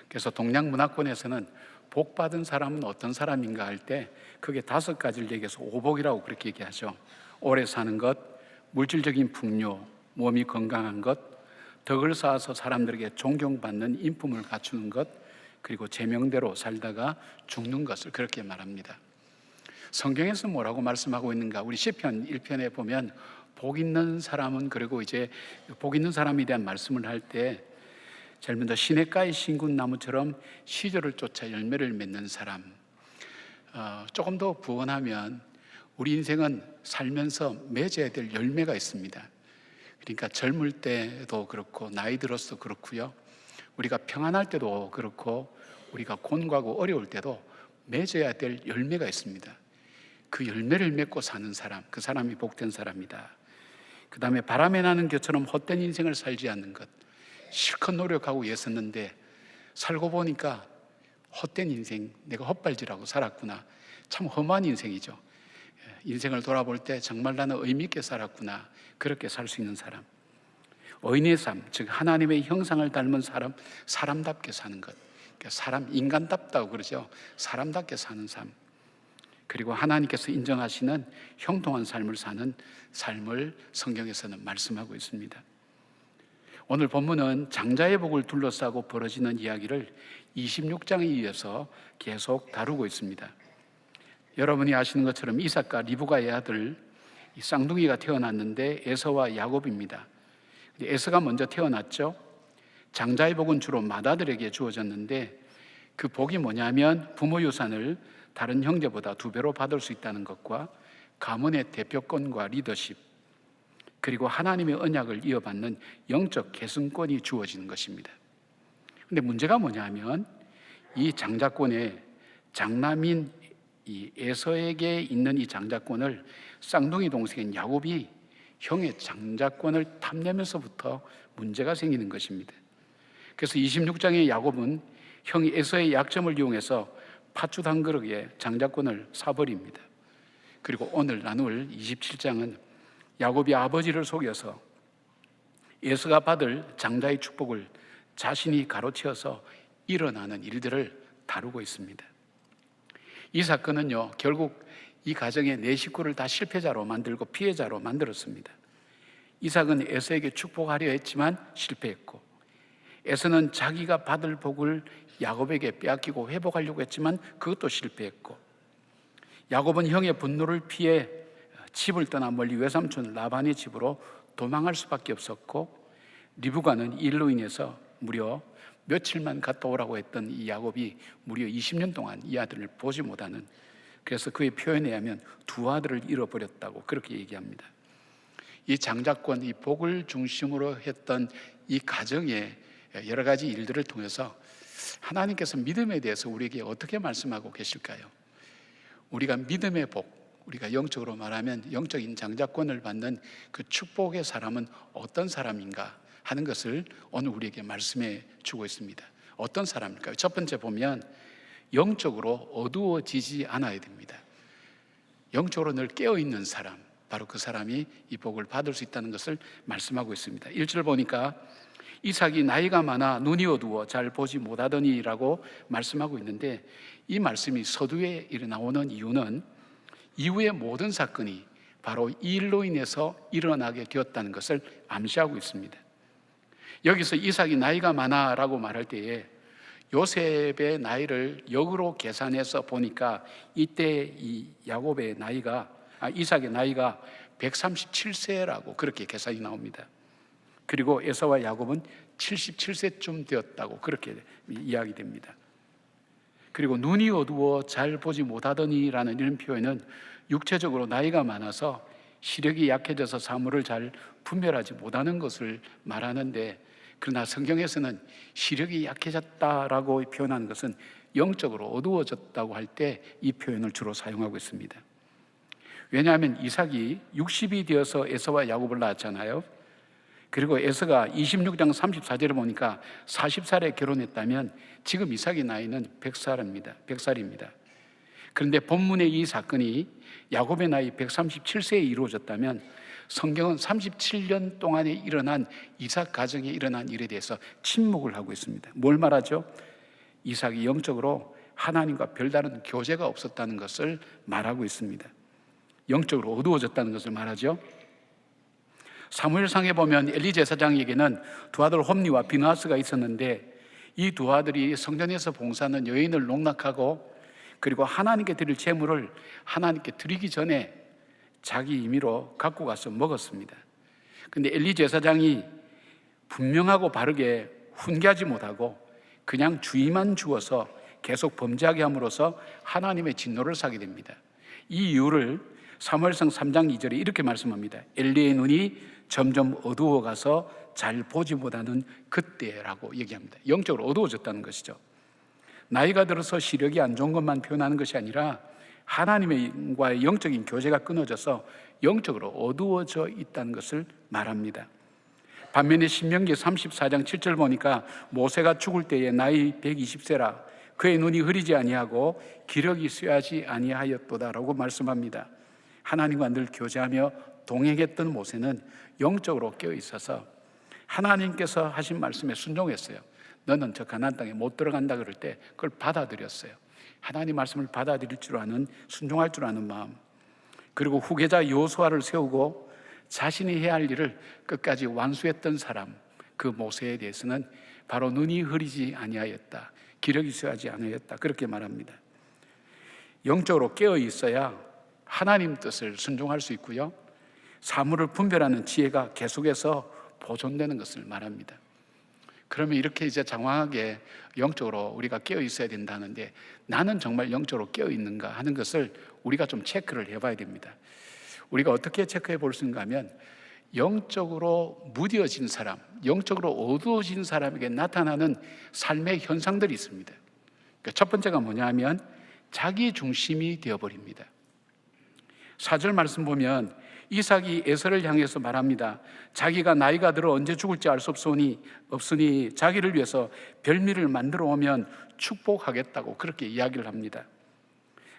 그래서 동양문화권에서는 복 받은 사람은 어떤 사람인가 할 때 그게 5가지를 얘기해서 오복이라고 그렇게 얘기하죠. 오래 사는 것, 물질적인 풍요, 몸이 건강한 것, 덕을 쌓아서 사람들에게 존경받는 인품을 갖추는 것, 그리고 제명대로 살다가 죽는 것을 그렇게 말합니다. 성경에서 뭐라고 말씀하고 있는가? 우리 시편 1편에 보면 복 있는 사람은, 그리고 이제 복 있는 사람에 대한 말씀을 할 때 제일 먼저 시냇가의 신군나무처럼 시절을 쫓아 열매를 맺는 사람. 조금 더 부언하면 우리 인생은 살면서 맺어야 될 열매가 있습니다. 그러니까 젊을 때도 그렇고 나이 들어서 그렇고요. 우리가 평안할 때도 그렇고 우리가 곤고하고 어려울 때도 맺어야 될 열매가 있습니다. 그 열매를 맺고 사는 사람, 그 사람이 복된 사람이다. 그 다음에 바람에 나는 겨처럼 헛된 인생을 살지 않는 것. 실컷 노력하고 애썼는데 살고 보니까 헛된 인생, 내가 헛발질하고 살았구나. 참 험한 인생이죠. 인생을 돌아볼 때 정말 나는 의미 있게 살았구나. 그렇게 살 수 있는 사람. 의인의 삶, 즉 하나님의 형상을 닮은 사람, 사람답게 사는 것. 사람, 인간답다고 그러죠. 사람답게 사는 삶. 그리고 하나님께서 인정하시는 형통한 삶을 사는 삶을 성경에서는 말씀하고 있습니다. 오늘 본문은 장자의 복을 둘러싸고 벌어지는 이야기를 26장에 이어서 계속 다루고 있습니다. 여러분이 아시는 것처럼 이삭과 리브가의 아들 쌍둥이가 태어났는데 에서와 야곱입니다. 에서가 먼저 태어났죠. 장자의 복은 주로 맏아들에게 주어졌는데 그 복이 뭐냐면 부모 유산을 다른 형제보다 2배로 받을 수 있다는 것과 가문의 대표권과 리더십, 그리고 하나님의 언약을 이어받는 영적 계승권이 주어지는 것입니다. 그런데 문제가 뭐냐면 이 장자권에 장남인 이 에서에게 있는 이 장자권을 쌍둥이 동생인 야곱이 형의 장자권을 탐내면서부터 문제가 생기는 것입니다. 그래서 26장의 야곱은 형이 에서의 약점을 이용해서 팥죽 한 그릇에 장자권을 사버립니다. 그리고 오늘 나눌 27장은 야곱이 아버지를 속여서 에서가 받을 장자의 축복을 자신이 가로채어서 일어나는 일들을 다루고 있습니다. 이 사건은요, 결국 이 가정의 4식구를 다 실패자로 만들고 피해자로 만들었습니다. 이삭은 에서에게 축복하려 했지만 실패했고, 에서는 자기가 받을 복을 야곱에게 빼앗기고 회복하려고 했지만 그것도 실패했고, 야곱은 형의 분노를 피해 집을 떠나 멀리 외삼촌 라반의 집으로 도망할 수밖에 없었고, 리브가는 일로 인해서 무려 며칠만 갔다 오라고 했던 이 야곱이 무려 20년 동안 이 아들을 보지 못하는, 그래서 그의 표현에 의하면 2 아들을 잃어버렸다고 그렇게 얘기합니다. 이 장자권, 이 복을 중심으로 했던 이 가정의 여러 가지 일들을 통해서 하나님께서 믿음에 대해서 우리에게 어떻게 말씀하고 계실까요? 우리가 믿음의 복, 우리가 영적으로 말하면 영적인 장자권을 받는 그 축복의 사람은 어떤 사람인가 하는 것을 오늘 우리에게 말씀해 주고 있습니다. 어떤 사람일까요? 첫 번째 보면 영적으로 어두워지지 않아야 됩니다. 영적으로 늘 깨어있는 사람, 바로 그 사람이 이 복을 받을 수 있다는 것을 말씀하고 있습니다. 1절 보니까 이삭이 나이가 많아 눈이 어두워 잘 보지 못하더니라고 말씀하고 있는데, 이 말씀이 서두에 나오는 이유는 이후의 모든 사건이 바로 이 일로 인해서 일어나게 되었다는 것을 암시하고 있습니다. 여기서 이삭이 나이가 많아 라고 말할 때에 요셉의 나이를 역으로 계산해서 보니까 이때 이 야곱의 나이가, 이삭의 나이가 137세라고 그렇게 계산이 나옵니다. 그리고 에서와 야곱은 77세쯤 되었다고 그렇게 이야기됩니다. 그리고 눈이 어두워 잘 보지 못하더니라는 이런 표현은 육체적으로 나이가 많아서 시력이 약해져서 사물을 잘 분별하지 못하는 것을 말하는데, 그러나 성경에서는 시력이 약해졌다라고 표현하는 것은 영적으로 어두워졌다고 할 때 이 표현을 주로 사용하고 있습니다. 왜냐하면 이삭이 60이 되어서 에서와 야곱을 낳았잖아요. 그리고 에서가 26장 34절을 보니까 40살에 결혼했다면 지금 이삭의 나이는 100살입니다. 그런데 본문의 이 사건이 야곱의 나이 137세에 이루어졌다면 성경은 37년 동안에 일어난 이삭 가정에 일어난 일에 대해서 침묵을 하고 있습니다. 뭘 말하죠? 이삭이 영적으로 하나님과 별다른 교제가 없었다는 것을 말하고 있습니다. 영적으로 어두워졌다는 것을 말하죠. 사무엘상에 보면 엘리 제사장에게는 2 아들 홈니와 비느하스가 있었는데, 이 2 아들이 성전에서 봉사하는 여인을 농락하고, 그리고 하나님께 드릴 제물을 하나님께 드리기 전에 자기 임의로 갖고 가서 먹었습니다. 그런데 엘리 제사장이 분명하고 바르게 훈계하지 못하고 그냥 주의만 주어서 계속 범죄하게 함으로써 하나님의 진노를 사게 됩니다. 이 이유를 사무엘상 3장 2절에 이렇게 말씀합니다. 엘리의 눈이 점점 어두워가서 잘 보지 못하는 그때라고 얘기합니다. 영적으로 어두워졌다는 것이죠. 나이가 들어서 시력이 안 좋은 것만 표현하는 것이 아니라 하나님과의 영적인 교제가 끊어져서 영적으로 어두워져 있다는 것을 말합니다. 반면에 신명기 34장 7절 보니까 모세가 죽을 때에 나이 120세라 그의 눈이 흐리지 아니하고 기력이 쇠하지 아니하였도다라고 말씀합니다. 하나님과 늘 교제하며 동행했던 모세는 영적으로 깨어 있어서 하나님께서 하신 말씀에 순종했어요. 너는 저 가나안 땅에 못 들어간다 그럴 때 그걸 받아들였어요. 하나님 말씀을 받아들일 줄 아는, 순종할 줄 아는 마음. 그리고 후계자 여호수아를 세우고 자신이 해야 할 일을 끝까지 완수했던 사람, 그 모세에 대해서는 바로 눈이 흐리지 아니하였다, 기력이 쇠하지 아니하였다, 그렇게 말합니다. 영적으로 깨어 있어야 하나님 뜻을 순종할 수 있고요, 사물을 분별하는 지혜가 계속해서 보존되는 것을 말합니다. 그러면 이렇게 이제 장황하게 영적으로 우리가 깨어 있어야 된다는데, 나는 정말 영적으로 깨어 있는가 하는 것을 우리가 좀 체크를 해봐야 됩니다. 우리가 어떻게 체크해 볼 수 있는가 하면, 영적으로 무뎌진 사람, 영적으로 어두워진 사람에게 나타나는 삶의 현상들이 있습니다. 그러니까 첫 번째가 뭐냐 하면 자기 중심이 되어버립니다. 4절 말씀 보면 이삭이 에서를 향해서 말합니다. 자기가 나이가 들어 언제 죽을지 알 수 없으니 자기를 위해서 별미를 만들어 오면 축복하겠다고 그렇게 이야기를 합니다.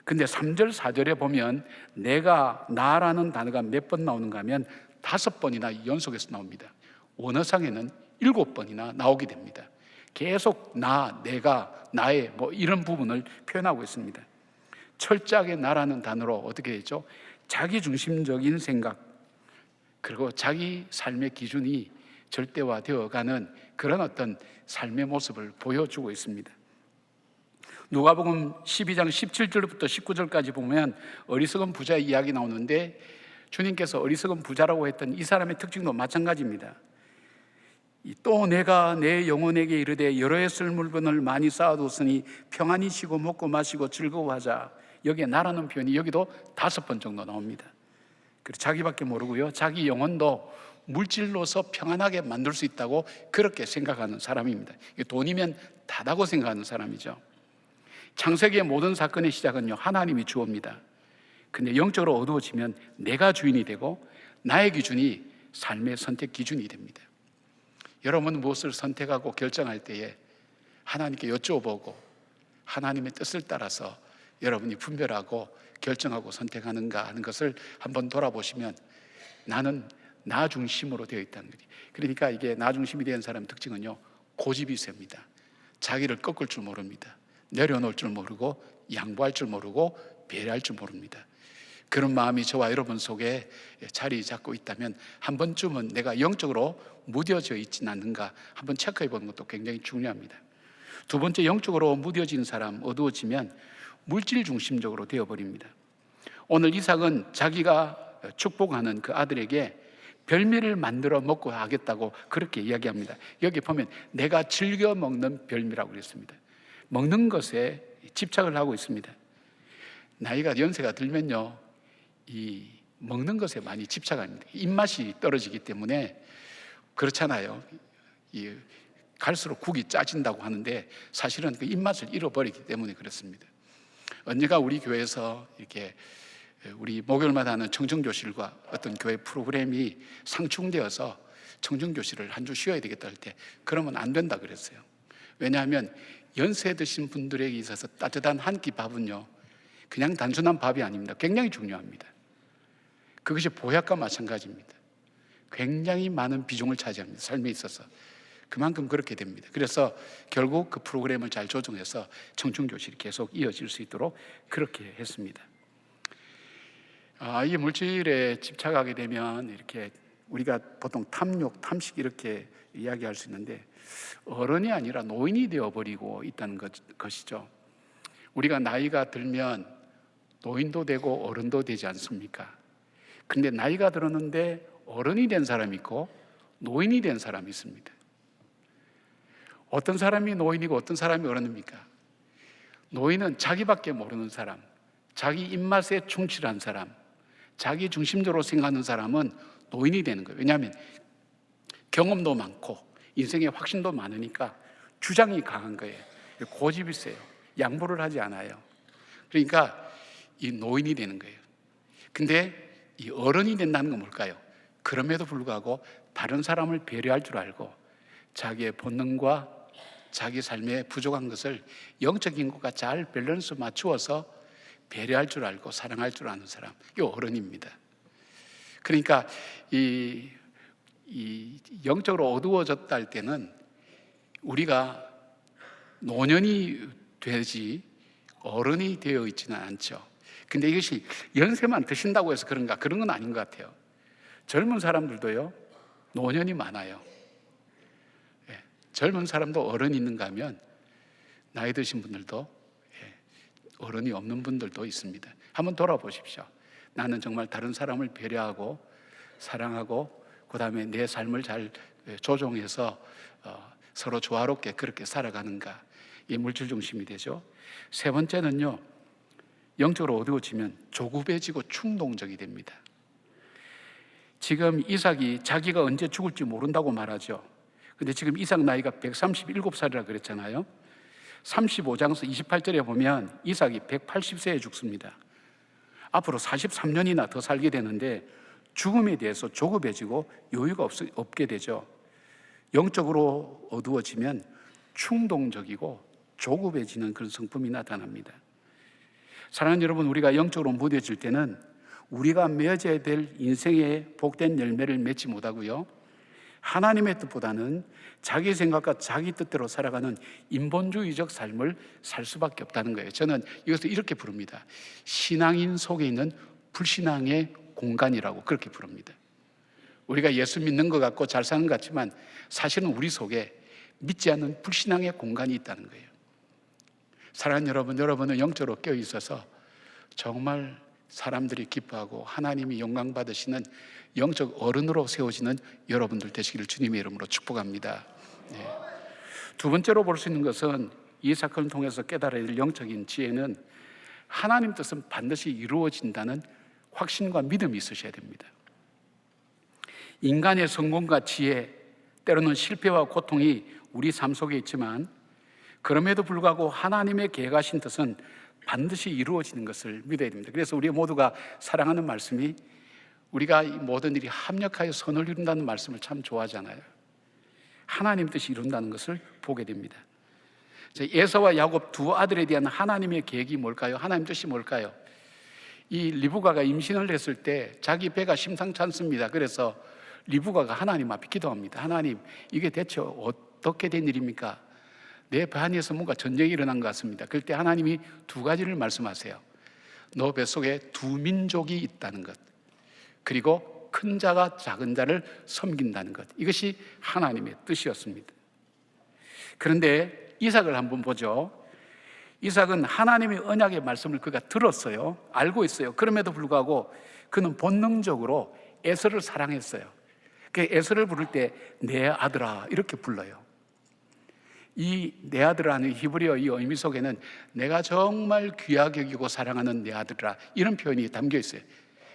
근데 3절 4절에 보면 내가, 나라는 단어가 몇 번 나오는가 하면 5번이나 연속해서 나옵니다. 원어상에는 7번이나 나오게 됩니다. 계속 나, 내가, 나의 이런 부분을 표현하고 있습니다. 철저하게 나라는 단어로 어떻게 되죠? 자기중심적인 생각, 그리고 자기 삶의 기준이 절대화되어가는 그런 어떤 삶의 모습을 보여주고 있습니다. 누가복음 12장 17절부터 19절까지 보면 어리석은 부자의 이야기 나오는데, 주님께서 어리석은 부자라고 했던 이 사람의 특징도 마찬가지입니다. 또 내가 내 영혼에게 이르되 여러 해 쓸 물건을 많이 쌓아뒀으니 평안히 쉬고 먹고 마시고 즐거워하자. 여기에 나라는 표현이 여기도 5번 정도 나옵니다. 그리고 자기밖에 모르고요, 자기 영혼도 물질로서 평안하게 만들 수 있다고 그렇게 생각하는 사람입니다. 돈이면 다다고 생각하는 사람이죠. 창세기의 모든 사건의 시작은요, 하나님이 주옵니다. 근데 영적으로 어두워지면 내가 주인이 되고 나의 기준이 삶의 선택 기준이 됩니다. 여러분은 무엇을 선택하고 결정할 때에 하나님께 여쭤보고 하나님의 뜻을 따라서 여러분이 분별하고 결정하고 선택하는가 하는 것을 한번 돌아보시면, 나는 나 중심으로 되어 있다는 거지. 그러니까 이게 나 중심이 된 사람의 특징은요, 고집이 셉니다. 자기를 꺾을 줄 모릅니다. 내려놓을 줄 모르고 양보할 줄 모르고 배려할 줄 모릅니다. 그런 마음이 저와 여러분 속에 자리 잡고 있다면 한 번쯤은 내가 영적으로 무뎌져 있지는 않는가 한번 체크해 보는 것도 굉장히 중요합니다. 두 번째, 영적으로 무뎌진 사람, 어두워지면 물질 중심적으로 되어버립니다. 오늘 이삭은 자기가 축복하는 그 아들에게 별미를 만들어 먹고 하겠다고 그렇게 이야기합니다. 여기 보면 내가 즐겨 먹는 별미라고 그랬습니다. 먹는 것에 집착을 하고 있습니다. 나이가 연세가 들면요, 이 먹는 것에 많이 집착합니다. 입맛이 떨어지기 때문에 그렇잖아요. 갈수록 국이 짜진다고 하는데 사실은 그 입맛을 잃어버리기 때문에 그렇습니다. 언제가 우리 교회에서 이렇게 우리 목요일마다 하는 청정교실과 어떤 교회 프로그램이 상충되어서 청정교실을 한 주 쉬어야 되겠다 할 때 그러면 안 된다 그랬어요. 왜냐하면 연세 드신 분들에게 있어서 따뜻한 한 끼 밥은요, 그냥 단순한 밥이 아닙니다. 굉장히 중요합니다. 그것이 보약과 마찬가지입니다. 굉장히 많은 비중을 차지합니다. 삶에 있어서. 그만큼 그렇게 됩니다. 그래서 결국 그 프로그램을 잘 조정해서 청춘교실이 계속 이어질 수 있도록 그렇게 했습니다. 이 물질에 집착하게 되면 이렇게 우리가 보통 탐욕, 탐식 이렇게 이야기할 수 있는데, 어른이 아니라 노인이 되어버리고 있다는 것이죠. 우리가 나이가 들면 노인도 되고 어른도 되지 않습니까? 근데 나이가 들었는데 어른이 된 사람이 있고 노인이 된 사람이 있습니다. 어떤 사람이 노인이고 어떤 사람이 어른입니까? 노인은 자기밖에 모르는 사람, 자기 입맛에 충실한 사람, 자기 중심적으로 생각하는 사람은 노인이 되는 거예요. 왜냐하면 경험도 많고 인생에 확신도 많으니까 주장이 강한 거예요. 고집이 세요. 양보를 하지 않아요. 그러니까 이 노인이 되는 거예요. 근데 이 어른이 된다는 건 뭘까요? 그럼에도 불구하고 다른 사람을 배려할 줄 알고 자기의 본능과 자기 삶에 부족한 것을 영적인 것과 잘 밸런스 맞추어서 배려할 줄 알고 사랑할 줄 아는 사람, 이 어른입니다. 그러니까 이 영적으로 어두워졌다 할 때는 우리가 노년이 되지 어른이 되어 있지는 않죠. 근데 이것이 연세만 드신다고 해서 그런가? 그런 건 아닌 것 같아요. 젊은 사람들도요, 노년이 많아요. 젊은 사람도 어른이 있는가 하면 나이 드신 분들도 어른이 없는 분들도 있습니다. 한번 돌아보십시오. 나는 정말 다른 사람을 배려하고 사랑하고 그 다음에 내 삶을 잘 조종해서 서로 조화롭게 그렇게 살아가는가. 이게 물질 중심이 되죠. 세 번째는요, 영적으로 어두워지면 조급해지고 충동적이 됩니다. 지금 이삭이 자기가 언제 죽을지 모른다고 말하죠. 근데 지금 이삭 나이가 137살이라 그랬잖아요. 35장에서 28절에 보면 이삭이 180세에 죽습니다. 앞으로 43년이나 더 살게 되는데 죽음에 대해서 조급해지고 여유가 없게 되죠. 영적으로 어두워지면 충동적이고 조급해지는 그런 성품이 나타납니다. 사랑하는 여러분, 우리가 영적으로 무뎌질 때는 우리가 맺어야 될 인생의 복된 열매를 맺지 못하고요, 하나님의 뜻보다는 자기 생각과 자기 뜻대로 살아가는 인본주의적 삶을 살 수밖에 없다는 거예요. 저는 이것을 이렇게 부릅니다. 신앙인 속에 있는 불신앙의 공간이라고 그렇게 부릅니다. 우리가 예수 믿는 것 같고 잘 사는 것 같지만 사실은 우리 속에 믿지 않는 불신앙의 공간이 있다는 거예요. 사랑하는 여러분, 여러분은 영적으로 깨어 있어서 정말 사람들이 기뻐하고 하나님이 영광 받으시는 영적 어른으로 세워지는 여러분들 되시기를 주님의 이름으로 축복합니다. 네. 두 번째로 볼 수 있는 것은 이 사건을 통해서 깨달아야 될 영적인 지혜는 하나님 뜻은 반드시 이루어진다는 확신과 믿음이 있으셔야 됩니다. 인간의 성공과 지혜, 때로는 실패와 고통이 우리 삶 속에 있지만 그럼에도 불구하고 하나님의 계획하신 뜻은 반드시 이루어지는 것을 믿어야 됩니다. 그래서 우리 모두가 사랑하는 말씀이 우리가 이 모든 일이 합력하여 선을 이룬다는 말씀을 참 좋아하잖아요. 하나님 뜻이 이룬다는 것을 보게 됩니다. 에서와 야곱 두 아들에 대한 하나님의 계획이 뭘까요? 하나님 뜻이 뭘까요? 이 리브가가 임신을 했을 때 자기 배가 심상치 않습니다. 그래서 리브가가 하나님 앞에 기도합니다. 하나님, 이게 대체 어떻게 된 일입니까? 내 배 안에서 뭔가 전쟁이 일어난 것 같습니다. 그럴 때 하나님이 두 가지를 말씀하세요. 너 뱃속에 두 민족이 있다는 것, 그리고 큰 자가 작은 자를 섬긴다는 것, 이것이 하나님의 뜻이었습니다. 그런데 이삭을 한번 보죠. 이삭은 하나님의 언약의 말씀을 그가 들었어요. 알고 있어요. 그럼에도 불구하고 그는 본능적으로 에서를 사랑했어요. 그 에서를 부를 때 내 아들아 이렇게 불러요. 이 내 아들아는 히브리어 이 의미 속에는 내가 정말 귀하게 여기고 사랑하는 내 아들아, 이런 표현이 담겨 있어요.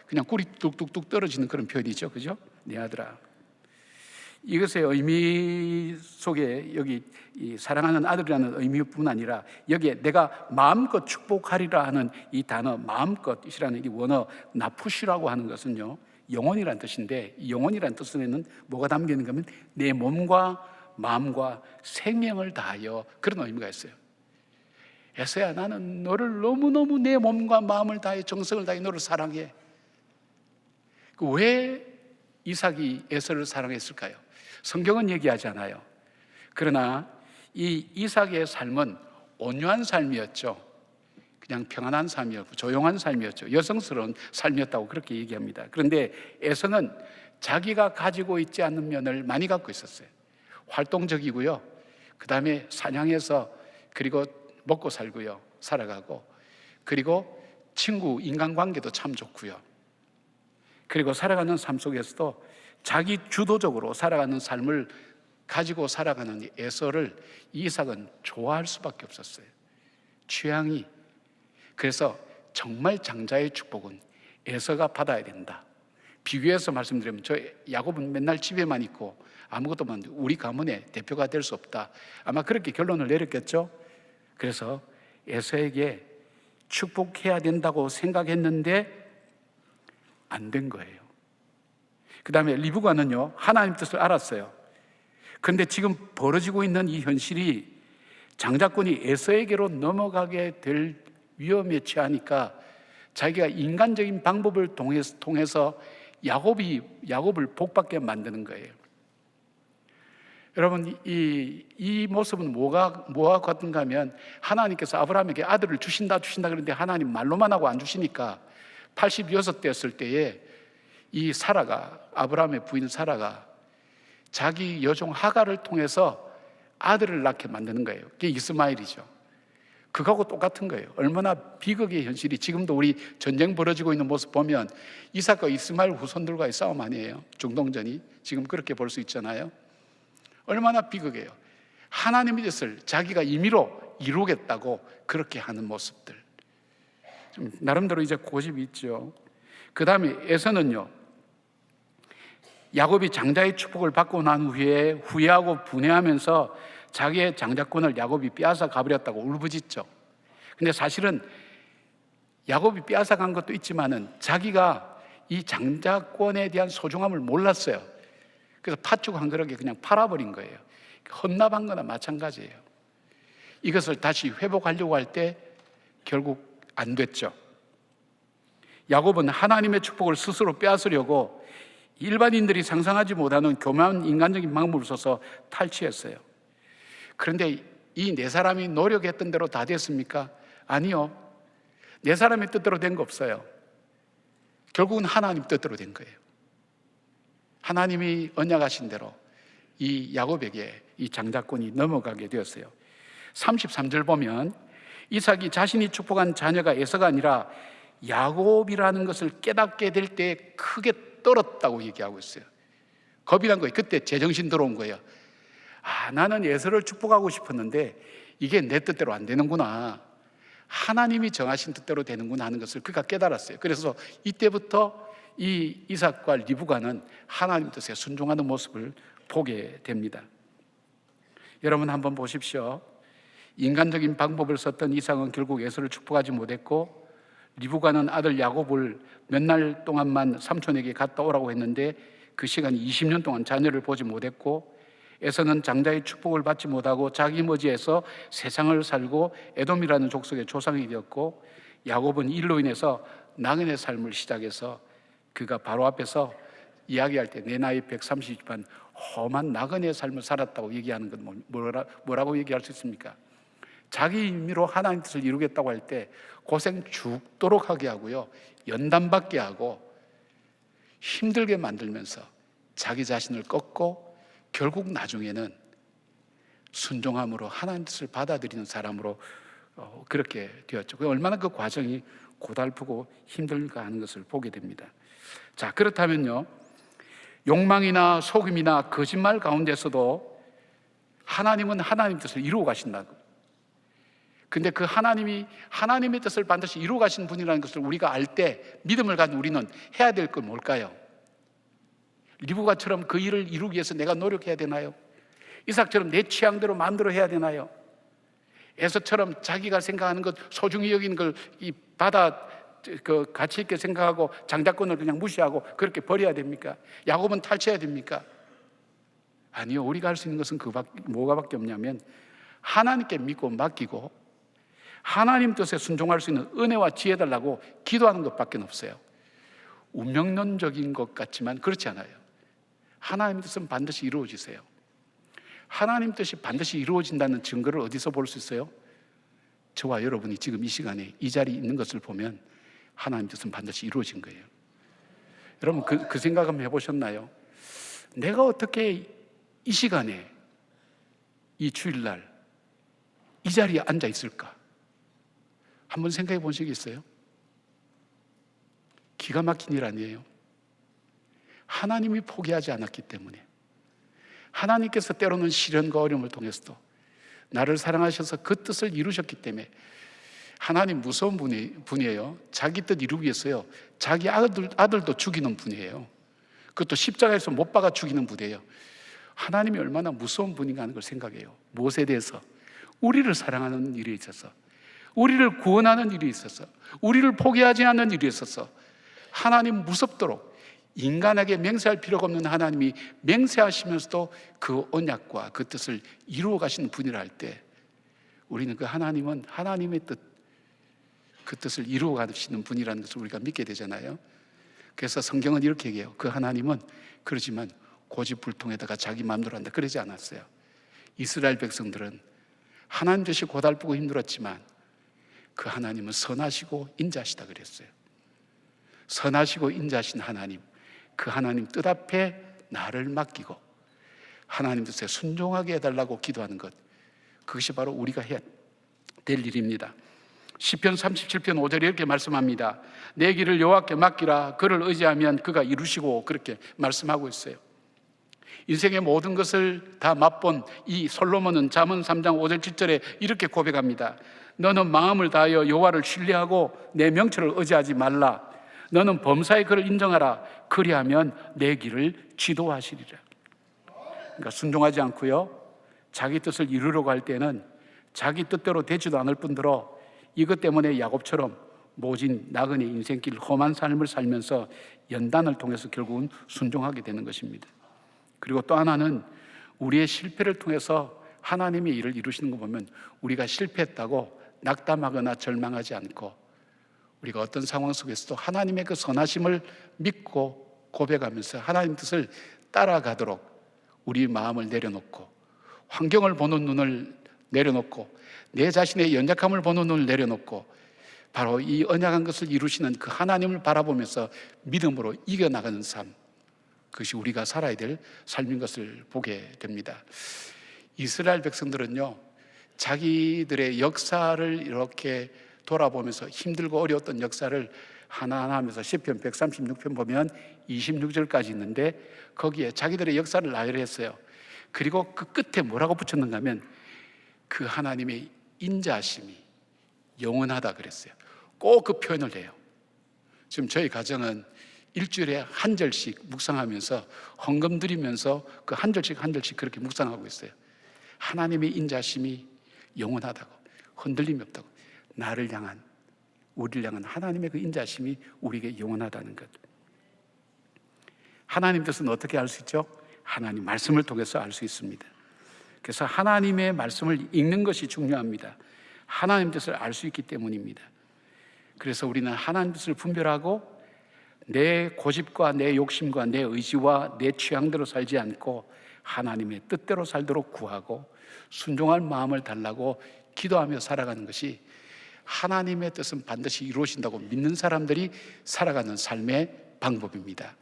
그냥 꿀이 뚝뚝뚝 떨어지는 그런 표현이죠, 그죠? 내 아들아. 이것의 의미 속에 여기 이 사랑하는 아들이라는 의미뿐 아니라 여기에 내가 마음껏 축복하리라 하는 이 단어 마음껏이라는 이 원어 나푸시라고 하는 것은요, 영혼이란 뜻인데 이 영혼이란 뜻에는 뭐가 담겨 있는가 하면 내 몸과 마음과 생명을 다하여, 그런 의미가 있어요. 에서야, 나는 너를 너무너무 내 몸과 마음을 다해 정성을 다해 너를 사랑해. 왜 이삭이 에서를 사랑했을까요? 성경은 얘기하지 않아요. 그러나 이 이삭의 삶은 온유한 삶이었죠. 그냥 평안한 삶이었고 조용한 삶이었죠. 여성스러운 삶이었다고 그렇게 얘기합니다. 그런데 에서는 자기가 가지고 있지 않는 면을 많이 갖고 있었어요. 활동적이고요, 그 다음에 사냥해서 그리고 먹고 살고요, 살아가고, 그리고 친구 인간관계도 참 좋고요, 그리고 살아가는 삶 속에서도 자기 주도적으로 살아가는 삶을 가지고 살아가는 에서를 이삭은 좋아할 수밖에 없었어요. 취향이. 그래서 정말 장자의 축복은 에서가 받아야 된다. 비교해서 말씀드리면 저 야곱은 맨날 집에만 있고 아무것도 안 하는데 우리 가문의 대표가 될 수 없다. 아마 그렇게 결론을 내렸겠죠. 그래서 에서에게 축복해야 된다고 생각했는데 안 된 거예요. 그 다음에 리브가는요, 하나님 뜻을 알았어요. 그런데 지금 벌어지고 있는 이 현실이 장자권이 에서에게로 넘어가게 될 위험에 처하니까 자기가 인간적인 방법을 통해서 야곱을 복받게 만드는 거예요. 여러분, 이 모습은 뭐와 같은가 하면 하나님께서 아브라함에게 아들을 주신다 그러는데 하나님 말로만 하고 안 주시니까 86대였을 때에 이 사라가, 아브라함의 부인 사라가 자기 여종 하갈을 통해서 아들을 낳게 만드는 거예요. 그게 이스마엘이죠. 그거하고 똑같은 거예요. 얼마나 비극의 현실이, 지금도 우리 전쟁 벌어지고 있는 모습 보면 이삭과 이스마엘 후손들과의 싸움 아니에요. 중동전이 지금 그렇게 볼 수 있잖아요. 얼마나 비극이에요. 하나님의 뜻을 자기가 임의로 이루겠다고 그렇게 하는 모습들. 좀 나름대로 이제 고집이 있죠. 그 다음에 에서는요, 야곱이 장자의 축복을 받고 난 후에 후회하고 분해하면서 자기의 장자권을 야곱이 빼앗아 가버렸다고 울부짖죠. 근데 사실은 야곱이 빼앗아 간 것도 있지만은 자기가 이 장자권에 대한 소중함을 몰랐어요. 그래서 팥죽 한 그릇에 그냥 팔아버린 거예요. 헌납한 거나 마찬가지예요. 이것을 다시 회복하려고 할 때 결국 안 됐죠. 야곱은 하나님의 축복을 스스로 빼앗으려고 일반인들이 상상하지 못하는 교묘한 인간적인 방법을 써서 탈취했어요. 그런데 이 네 사람이 노력했던 대로 다 됐습니까? 아니요. 네 사람의 뜻대로 된 거 없어요. 결국은 하나님 뜻대로 된 거예요. 하나님이 언약하신 대로 이 야곱에게 이 장자권이 넘어가게 되었어요. 33절 보면 이삭이 자신이 축복한 자녀가 에서가 아니라 야곱이라는 것을 깨닫게 될 때 크게 떨었다고 얘기하고 있어요. 겁이 난 거예요. 그때 제정신 들어온 거예요. 아, 나는 에서를 축복하고 싶었는데 이게 내 뜻대로 안 되는구나. 하나님이 정하신 뜻대로 되는구나 하는 것을 그가 깨달았어요. 그래서 이때부터 이 이삭과 리브가는 하나님 뜻에 순종하는 모습을 보게 됩니다. 여러분 한번 보십시오. 인간적인 방법을 썼던 이삭은 결국 에서를 축복하지 못했고, 리브가는 아들 야곱을 몇 날 동안만 삼촌에게 갔다 오라고 했는데 그 시간이 20년 동안 자녀를 보지 못했고, 에서는 장자의 축복을 받지 못하고 자기 머지에서 세상을 살고 에돔이라는 족속의 조상이 되었고, 야곱은 이로 인해서 나그네 삶을 시작해서 그가 바로 앞에서 이야기할 때 내 나이 130만 험한 나그네 삶을 살았다고 얘기하는 건 뭐라고 얘기할 수 있습니까? 자기 임의로 하나님 뜻을 이루겠다고 할 때 고생 죽도록 하게 하고요, 연단받게 하고 힘들게 만들면서 자기 자신을 꺾고 결국 나중에는 순종함으로 하나님 뜻을 받아들이는 사람으로 그렇게 되었죠. 얼마나 그 과정이 고달프고 힘들까 하는 것을 보게 됩니다. 자, 그렇다면요, 욕망이나 속임이나 거짓말 가운데서도 하나님은 하나님 뜻을 이루어 가신다고. 근데 그 하나님이 하나님의 뜻을 반드시 이루어 가신 분이라는 것을 우리가 알 때 믿음을 가진 우리는 해야 될 건 뭘까요? 리브가처럼 그 일을 이루기 위해서 내가 노력해야 되나요? 이삭처럼 내 취향대로 마음대로 해야 되나요? 에서처럼 자기가 생각하는 것, 소중히 여기는 걸 가치 있게 생각하고 장자권을 그냥 무시하고 그렇게 버려야 됩니까? 야곱은 탈취해야 됩니까? 아니요. 우리가 할 수 있는 것은 뭐가밖에 없냐면 하나님께 믿고 맡기고 하나님 뜻에 순종할 수 있는 은혜와 지혜 달라고 기도하는 것밖에 없어요. 운명론적인 것 같지만 그렇지 않아요. 하나님 뜻은 반드시 이루어지세요. 하나님 뜻이 반드시 이루어진다는 증거를 어디서 볼 수 있어요? 저와 여러분이 지금 이 시간에 이 자리에 있는 것을 보면 하나님 뜻은 반드시 이루어진 거예요. 여러분 그 생각 한번 해보셨나요? 내가 어떻게 이 시간에 이 주일날 이 자리에 앉아 있을까? 한번 생각해 본 적이 있어요? 기가 막힌 일 아니에요? 하나님이 포기하지 않았기 때문에, 하나님께서 때로는 시련과 어려움을 통해서도 나를 사랑하셔서 그 뜻을 이루셨기 때문에, 하나님 무서운 분이에요. 자기 뜻 이루기 위해서요, 자기 아들도 죽이는 분이에요. 그것도 십자가에서 못 박아 죽이는 분이에요. 하나님이 얼마나 무서운 분인가 하는 걸 생각해요. 무엇에 대해서? 우리를 사랑하는 일에 있어서, 우리를 구원하는 일이 있어서, 우리를 포기하지 않는 일이 있어서 하나님 무섭도록 인간에게 맹세할 필요가 없는 하나님이 맹세하시면서도 그 언약과 그 뜻을 이루어 가시는 분이라 할 때 우리는 그 하나님은 하나님의 뜻, 그 뜻을 이루어 가시는 분이라는 것을 우리가 믿게 되잖아요. 그래서 성경은 이렇게 얘기해요. 그 하나님은 그러지만 고집불통에다가 자기 마음대로 한다 그러지 않았어요. 이스라엘 백성들은 하나님 뜻이 고달프고 힘들었지만 그 하나님은 선하시고 인자하시다 그랬어요. 선하시고 인자하신 하나님, 그 하나님 뜻 앞에 나를 맡기고 하나님 뜻에 순종하게 해달라고 기도하는 것, 그것이 바로 우리가 해야 될 일입니다. 시편 37편 5절에 이렇게 말씀합니다. 내 길을 여호와께 맡기라. 그를 의지하면 그가 이루시고, 그렇게 말씀하고 있어요. 인생의 모든 것을 다 맛본 이 솔로몬은 잠언 3장 5절 7절에 이렇게 고백합니다. 너는 마음을 다하여 여호와를 신뢰하고 내 명철을 의지하지 말라. 너는 범사에 그를 인정하라. 그리하면 내 길을 지도하시리라. 그러니까 순종하지 않고요, 자기 뜻을 이루려고 할 때는 자기 뜻대로 되지도 않을 뿐더러 이것 때문에 야곱처럼 모진 나그네 인생길 험한 삶을 살면서 연단을 통해서 결국은 순종하게 되는 것입니다. 그리고 또 하나는 우리의 실패를 통해서 하나님의 일을 이루시는 거 보면 우리가 실패했다고 낙담하거나 절망하지 않고 우리가 어떤 상황 속에서도 하나님의 그 선하심을 믿고 고백하면서 하나님 뜻을 따라가도록 우리 마음을 내려놓고 환경을 보는 눈을 내려놓고 내 자신의 연약함을 보는 눈을 내려놓고 바로 이 언약한 것을 이루시는 그 하나님을 바라보면서 믿음으로 이겨나가는 삶, 그것이 우리가 살아야 될 삶인 것을 보게 됩니다. 이스라엘 백성들은요, 자기들의 역사를 이렇게 돌아보면서 힘들고 어려웠던 역사를 하나하나 하면서 시편 136편 보면 26절까지 있는데 거기에 자기들의 역사를 나열했어요. 그리고 그 끝에 뭐라고 붙였는가 하면 그 하나님의 인자하심이 영원하다 그랬어요. 꼭 그 표현을 해요. 지금 저희 가정은 일주일에 한 절씩 묵상하면서 헌금 드리면서 그 한 절씩 한 절씩 그렇게 묵상하고 있어요. 하나님의 인자심이 영원하다고, 흔들림이 없다고, 나를 향한, 우리를 향한 하나님의 그 인자심이 우리에게 영원하다는 것. 하나님 뜻은 어떻게 알 수 있죠? 하나님 말씀을 통해서 알 수 있습니다. 그래서 하나님의 말씀을 읽는 것이 중요합니다. 하나님 뜻을 알 수 있기 때문입니다. 그래서 우리는 하나님 뜻을 분별하고 내 고집과 내 욕심과 내 의지와 내 취향대로 살지 않고 하나님의 뜻대로 살도록 구하고 순종할 마음을 달라고 기도하며 살아가는 것이 하나님의 뜻은 반드시 이루어진다고 믿는 사람들이 살아가는 삶의 방법입니다.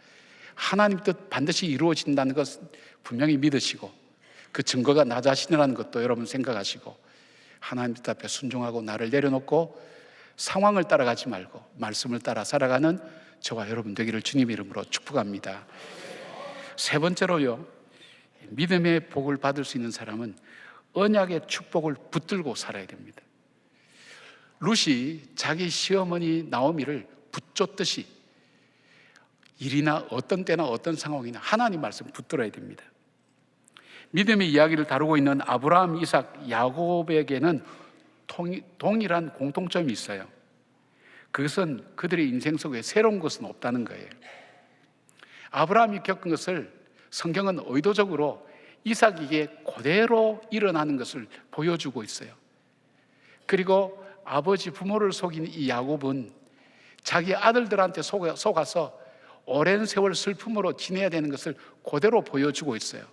하나님 뜻 반드시 이루어진다는 것 분명히 믿으시고 그 증거가 나 자신이라는 것도 여러분 생각하시고 하나님 뜻 앞에 순종하고 나를 내려놓고 상황을 따라가지 말고 말씀을 따라 살아가는 저와 여러분 되기를 주님 이름으로 축복합니다. 세 번째로요, 믿음의 복을 받을 수 있는 사람은 언약의 축복을 붙들고 살아야 됩니다. 룻이 자기 시어머니 나오미를 붙잡듯이 일이나 어떤 때나 어떤 상황이나 하나님 말씀 붙들어야 됩니다. 믿음의 이야기를 다루고 있는 아브라함, 이삭, 야곱에게는 동일한 공통점이 있어요. 그것은 그들의 인생 속에 새로운 것은 없다는 거예요. 아브라함이 겪은 것을 성경은 의도적으로 이삭에게 그대로 일어나는 것을 보여주고 있어요. 그리고 아버지 부모를 속인 이 야곱은 자기 아들들한테 속아서 오랜 세월 슬픔으로 지내야 되는 것을 그대로 보여주고 있어요.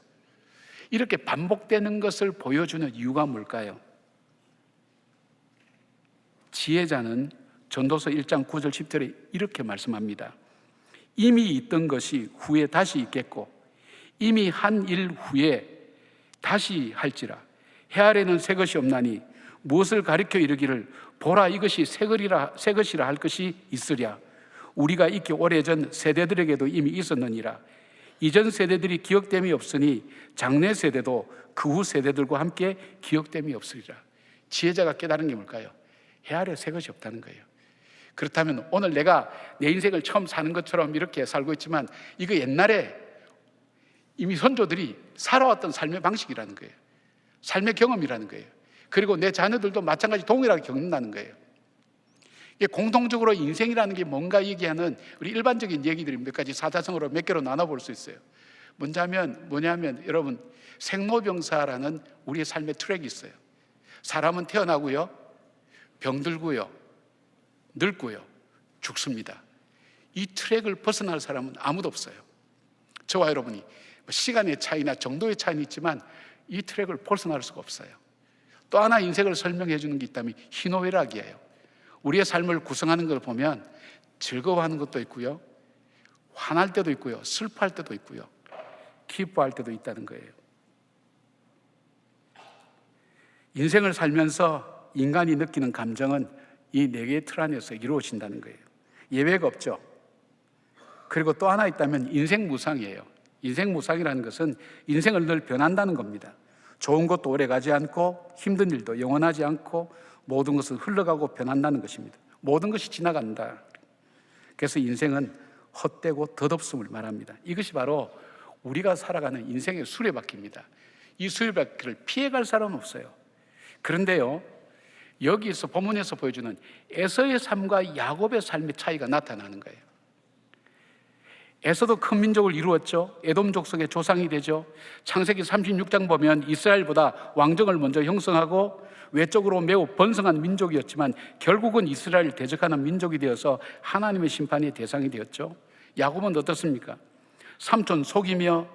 이렇게 반복되는 것을 보여주는 이유가 뭘까요? 지혜자는 전도서 1장 9절 10절에 이렇게 말씀합니다. 이미 있던 것이 후에 다시 있겠고 이미 한 일 후에 다시 할지라. 해 아래는 새 것이 없나니 무엇을 가리켜 이르기를 보라 이것이 새 것이라 할 것이 있으랴. 우리가 있기 오래전 세대들에게도 이미 있었느니라. 이전 세대들이 기억됨이 없으니 장래 세대도 그 후 세대들과 함께 기억됨이 없으리라. 지혜자가 깨달은 게 뭘까요? 헤아려 새 것이 없다는 거예요. 그렇다면 오늘 내가 내 인생을 처음 사는 것처럼 이렇게 살고 있지만 이거 옛날에 이미 선조들이 살아왔던 삶의 방식이라는 거예요. 삶의 경험이라는 거예요. 그리고 내 자녀들도 마찬가지 동일하게 겪는다는 거예요. 이게 공통적으로 인생이라는 게 뭔가 얘기하는 우리 일반적인 얘기들이 몇 가지 사자성어로 몇 개로 나눠볼 수 있어요. 뭐냐면 여러분, 생로병사라는 우리의 삶의 트랙이 있어요. 사람은 태어나고요, 병들고요, 늙고요, 죽습니다. 이 트랙을 벗어날 사람은 아무도 없어요. 저와 여러분이 시간의 차이나 정도의 차이는 있지만 이 트랙을 벗어날 수가 없어요. 또 하나 인생을 설명해 주는 게 있다면 희노애락이에요. 우리의 삶을 구성하는 걸 보면 즐거워하는 것도 있고요, 화날 때도 있고요, 슬퍼할 때도 있고요, 기뻐할 때도 있다는 거예요. 인생을 살면서 인간이 느끼는 감정은 이 네 개의 틀 안에서 이루어진다는 거예요. 예외가 없죠. 그리고 또 하나 있다면 인생 무상이에요. 인생 무상이라는 것은 인생을 늘 변한다는 겁니다. 좋은 것도 오래가지 않고 힘든 일도 영원하지 않고 모든 것은 흘러가고 변한다는 것입니다. 모든 것이 지나간다. 그래서 인생은 헛되고 덧없음을 말합니다. 이것이 바로 우리가 살아가는 인생의 수레바퀴입니다. 이 수레바퀴를 피해갈 사람은 없어요. 그런데요, 여기서 본문에서 보여주는 에서의 삶과 야곱의 삶의 차이가 나타나는 거예요. 에서도 큰 민족을 이루었죠. 에돔 족속의 조상이 되죠. 창세기 36장 보면 이스라엘보다 왕정을 먼저 형성하고 외적으로 매우 번성한 민족이었지만 결국은 이스라엘을 대적하는 민족이 되어서 하나님의 심판의 대상이 되었죠. 야곱은 어떻습니까? 삼촌 속이며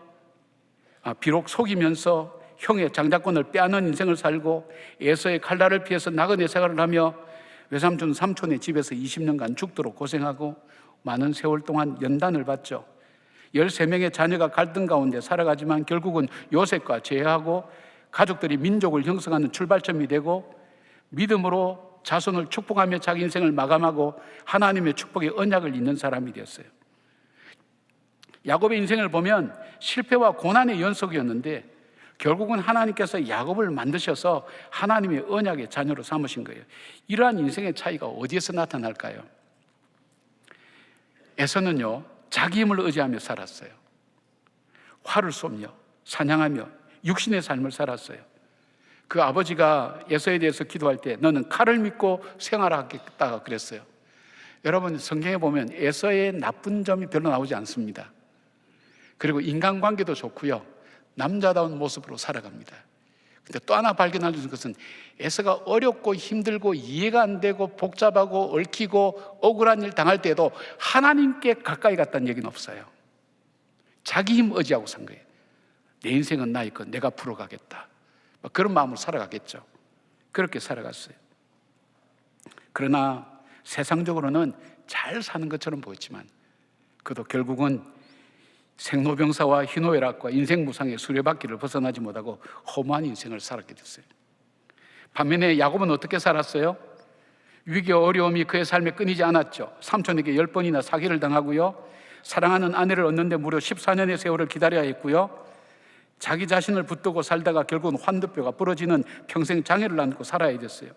비록 속이면서 형의 장자권을 빼앗는 인생을 살고 에서의 칼날을 피해서 나그네 생활을 하며 외삼촌 삼촌의 집에서 20년간 죽도록 고생하고 많은 세월 동안 연단을 받죠. 13명의 자녀가 갈등 가운데 살아가지만 결국은 요셉과 재회하고 가족들이 민족을 형성하는 출발점이 되고 믿음으로 자손을 축복하며 자기 인생을 마감하고 하나님의 축복의 언약을 잇는 사람이 되었어요. 야곱의 인생을 보면 실패와 고난의 연속이었는데 결국은 하나님께서 야곱을 만드셔서 하나님의 언약의 자녀로 삼으신 거예요. 이러한 인생의 차이가 어디에서 나타날까요? 에서는요, 자기 힘을 의지하며 살았어요. 활을 쏘며 사냥하며 육신의 삶을 살았어요. 그 아버지가 에서에 대해서 기도할 때 너는 칼을 믿고 생활하겠다 그랬어요. 여러분, 성경에 보면 에서의 나쁜 점이 별로 나오지 않습니다. 그리고 인간관계도 좋고요, 남자다운 모습으로 살아갑니다. 근데 또 하나 발견할 수 있는 것은 에서가 어렵고 힘들고 이해가 안 되고 복잡하고 얽히고 억울한 일 당할 때에도 하나님께 가까이 갔다는 얘기는 없어요. 자기 힘 의지하고 산 거예요. 내 인생은 나의 것, 내가 풀어가겠다, 그런 마음으로 살아가겠죠. 그렇게 살아갔어요. 그러나 세상적으로는 잘 사는 것처럼 보였지만 그도 결국은 생로병사와 희노애락과 인생무상의 수레바퀴를 벗어나지 못하고 허무한 인생을 살았게 됐어요. 반면에 야곱은 어떻게 살았어요? 위기와 어려움이 그의 삶에 끊이지 않았죠. 삼촌에게 10번이나 사기를 당하고요, 사랑하는 아내를 얻는데 무려 14년의 세월을 기다려야 했고요, 자기 자신을 붙들고 살다가 결국은 환두뼈가 부러지는 평생 장애를 안고 살아야 됐어요.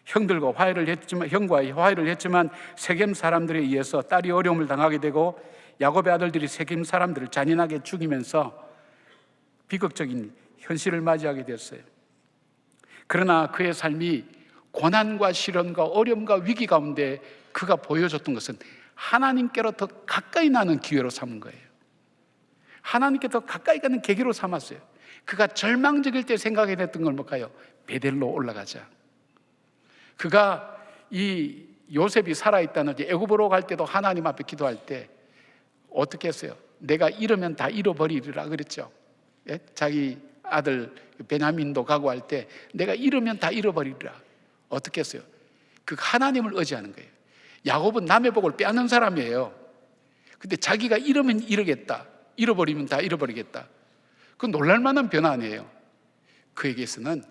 형과 화해를 했지만 세겜 사람들에 의해서 딸이 어려움을 당하게 되고 야곱의 아들들이 세겜 사람들을 잔인하게 죽이면서 비극적인 현실을 맞이하게 됐어요. 그러나 그의 삶이 고난과 시련과 어려움과 위기 가운데 그가 보여줬던 것은 하나님께로 더 가까이 나는 기회로 삼은 거예요. 하나님께 더 가까이 가는 계기로 삼았어요. 그가 절망적일 때 생각해 냈던 걸 뭘까요? 베델로 올라가자. 그가 이 요셉이 살아있다는 애굽으로 갈 때도 하나님 앞에 기도할 때 어떻게 했어요? 내가 잃으면 다 잃어버리리라 그랬죠. 예? 자기 아들 베냐민도 각오할 때 내가 잃으면 다 잃어버리리라. 어떻게 했어요? 그 하나님을 의지하는 거예요. 야곱은 남의 복을 빼앗는 사람이에요. 근데 자기가 잃으면 잃겠다, 잃어버리면 다 잃어버리겠다. 그건 놀랄만한 변화 아니에요. 그에게서는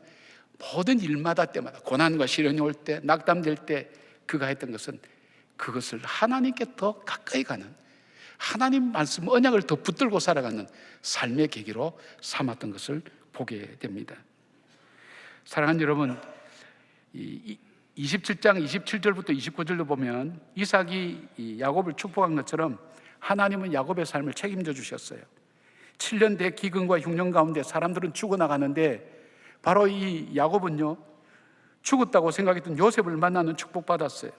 모든 일마다 때마다 고난과 시련이 올 때, 낙담될 때 그가 했던 것은 그것을 하나님께 더 가까이 가는, 하나님 말씀 언약을 더 붙들고 살아가는 삶의 계기로 삼았던 것을 보게 됩니다. 사랑하는 여러분, 27장 27절부터 29절로 보면 이삭이 이 야곱을 축복한 것처럼 하나님은 야곱의 삶을 책임져 주셨어요. 7년 대 기근과 흉년 가운데 사람들은 죽어나가는데 바로 이 야곱은요, 죽었다고 생각했던 요셉을 만나는 축복받았어요.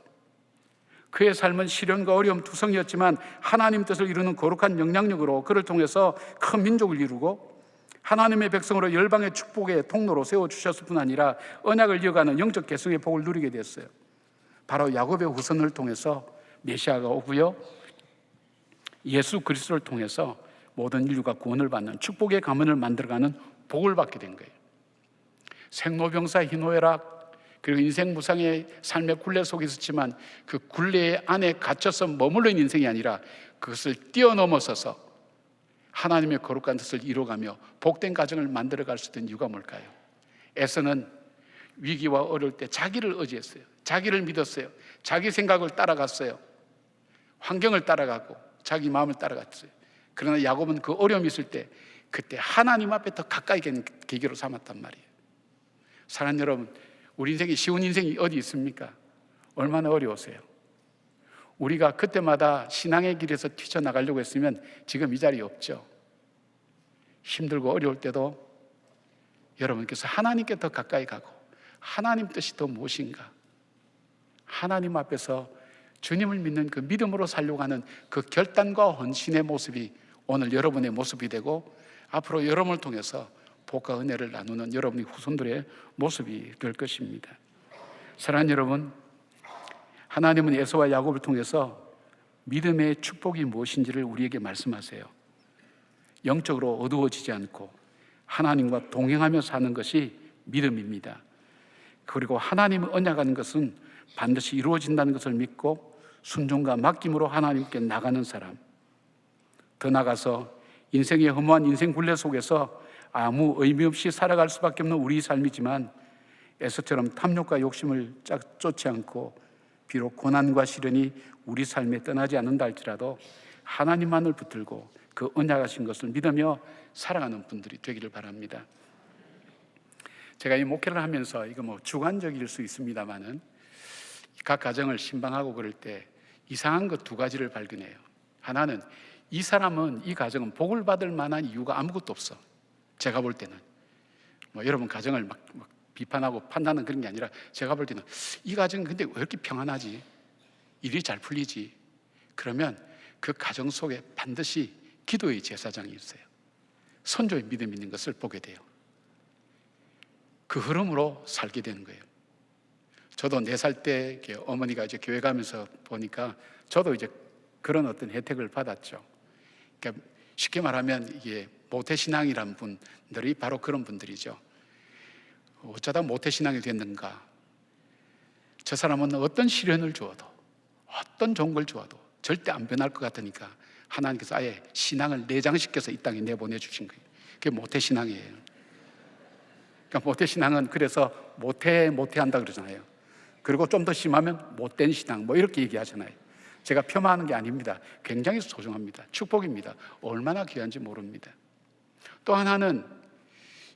그의 삶은 시련과 어려움 투성이었지만 하나님 뜻을 이루는 거룩한 영향력으로 그를 통해서 큰 민족을 이루고 하나님의 백성으로 열방의 축복의 통로로 세워주셨을 뿐 아니라 언약을 이어가는 영적 계승의 복을 누리게 됐어요. 바로 야곱의 후손을 통해서 메시아가 오고요, 예수 그리스도를 통해서 모든 인류가 구원을 받는 축복의 가문을 만들어가는 복을 받게 된 거예요. 생로병사, 희노애락, 그리고 인생 무상의 삶의 굴레 속에 있었지만 그 굴레 안에 갇혀서 머물러 있는 인생이 아니라 그것을 뛰어넘어서서 하나님의 거룩한 뜻을 이루어가며 복된 가정을 만들어갈 수 있는 이유가 뭘까요? 에서는 위기와 어려울 때 자기를 의지했어요. 자기를 믿었어요. 자기 생각을 따라갔어요. 환경을 따라가고 자기 마음을 따라갔어요. 그러나 야곱은 그 어려움이 있을 때 그때 하나님 앞에 더 가까이 가는 계기로 삼았단 말이에요. 사랑하는 여러분, 우리 인생에 쉬운 인생이 어디 있습니까? 얼마나 어려우세요? 우리가 그때마다 신앙의 길에서 뛰쳐나가려고 했으면 지금 이 자리에 없죠. 힘들고 어려울 때도 여러분께서 하나님께 더 가까이 가고 하나님 뜻이 더 무엇인가, 하나님 앞에서 주님을 믿는 그 믿음으로 살려고 하는 그 결단과 헌신의 모습이 오늘 여러분의 모습이 되고 앞으로 여러분을 통해서 복과 은혜를 나누는 여러분의 후손들의 모습이 될 것입니다. 사랑하는 여러분, 하나님은 에서와 야곱을 통해서 믿음의 축복이 무엇인지를 우리에게 말씀하세요. 영적으로 어두워지지 않고 하나님과 동행하며 사는 것이 믿음입니다. 그리고 하나님을 언약하는 것은 반드시 이루어진다는 것을 믿고 순종과 맡김으로 하나님께 나가는 사람, 더 나아가서 인생의 허무한 인생 굴레 속에서 아무 의미 없이 살아갈 수밖에 없는 우리 삶이지만 에서처럼 탐욕과 욕심을 쫓지 않고 비록 고난과 시련이 우리 삶에 떠나지 않는다 할지라도 하나님만을 붙들고 그 언약하신 것을 믿으며 살아가는 분들이 되기를 바랍니다. 제가 이 목회를 하면서 이거 뭐 주관적일 수 있습니다만은 각 가정을 신방하고 그럴 때 이상한 것 두 가지를 발견해요. 하나는 이 사람은, 이 가정은 복을 받을 만한 이유가 아무것도 없어. 제가 볼 때는 뭐 여러분 가정을 막 비판하고 판단하는 그런 게 아니라 제가 볼 때는 이 가정은 근데 왜 이렇게 평안하지? 일이 잘 풀리지? 그러면 그 가정 속에 반드시 기도의 제사장이 있어요. 선조의 믿음이 있는 것을 보게 돼요. 그 흐름으로 살게 되는 거예요. 저도 4살 때 어머니가 이제 교회 가면서 보니까 저도 이제 그런 어떤 혜택을 받았죠. 그러니까 쉽게 말하면 이게 모태신앙이란 분들이 바로 그런 분들이죠. 어쩌다 모태신앙이 됐는가? 저 사람은 어떤 시련을 주어도, 어떤 좋은 걸 주어도 절대 안 변할 것 같으니까 하나님께서 아예 신앙을 내장시켜서 이 땅에 내보내주신 거예요. 그게 모태신앙이에요. 그러니까 모태신앙은 그래서 모태한다 그러잖아요. 그리고 좀 더 심하면 못된 신앙 뭐 이렇게 얘기하잖아요. 제가 폄하하는 게 아닙니다. 굉장히 소중합니다. 축복입니다. 얼마나 귀한지 모릅니다. 또 하나는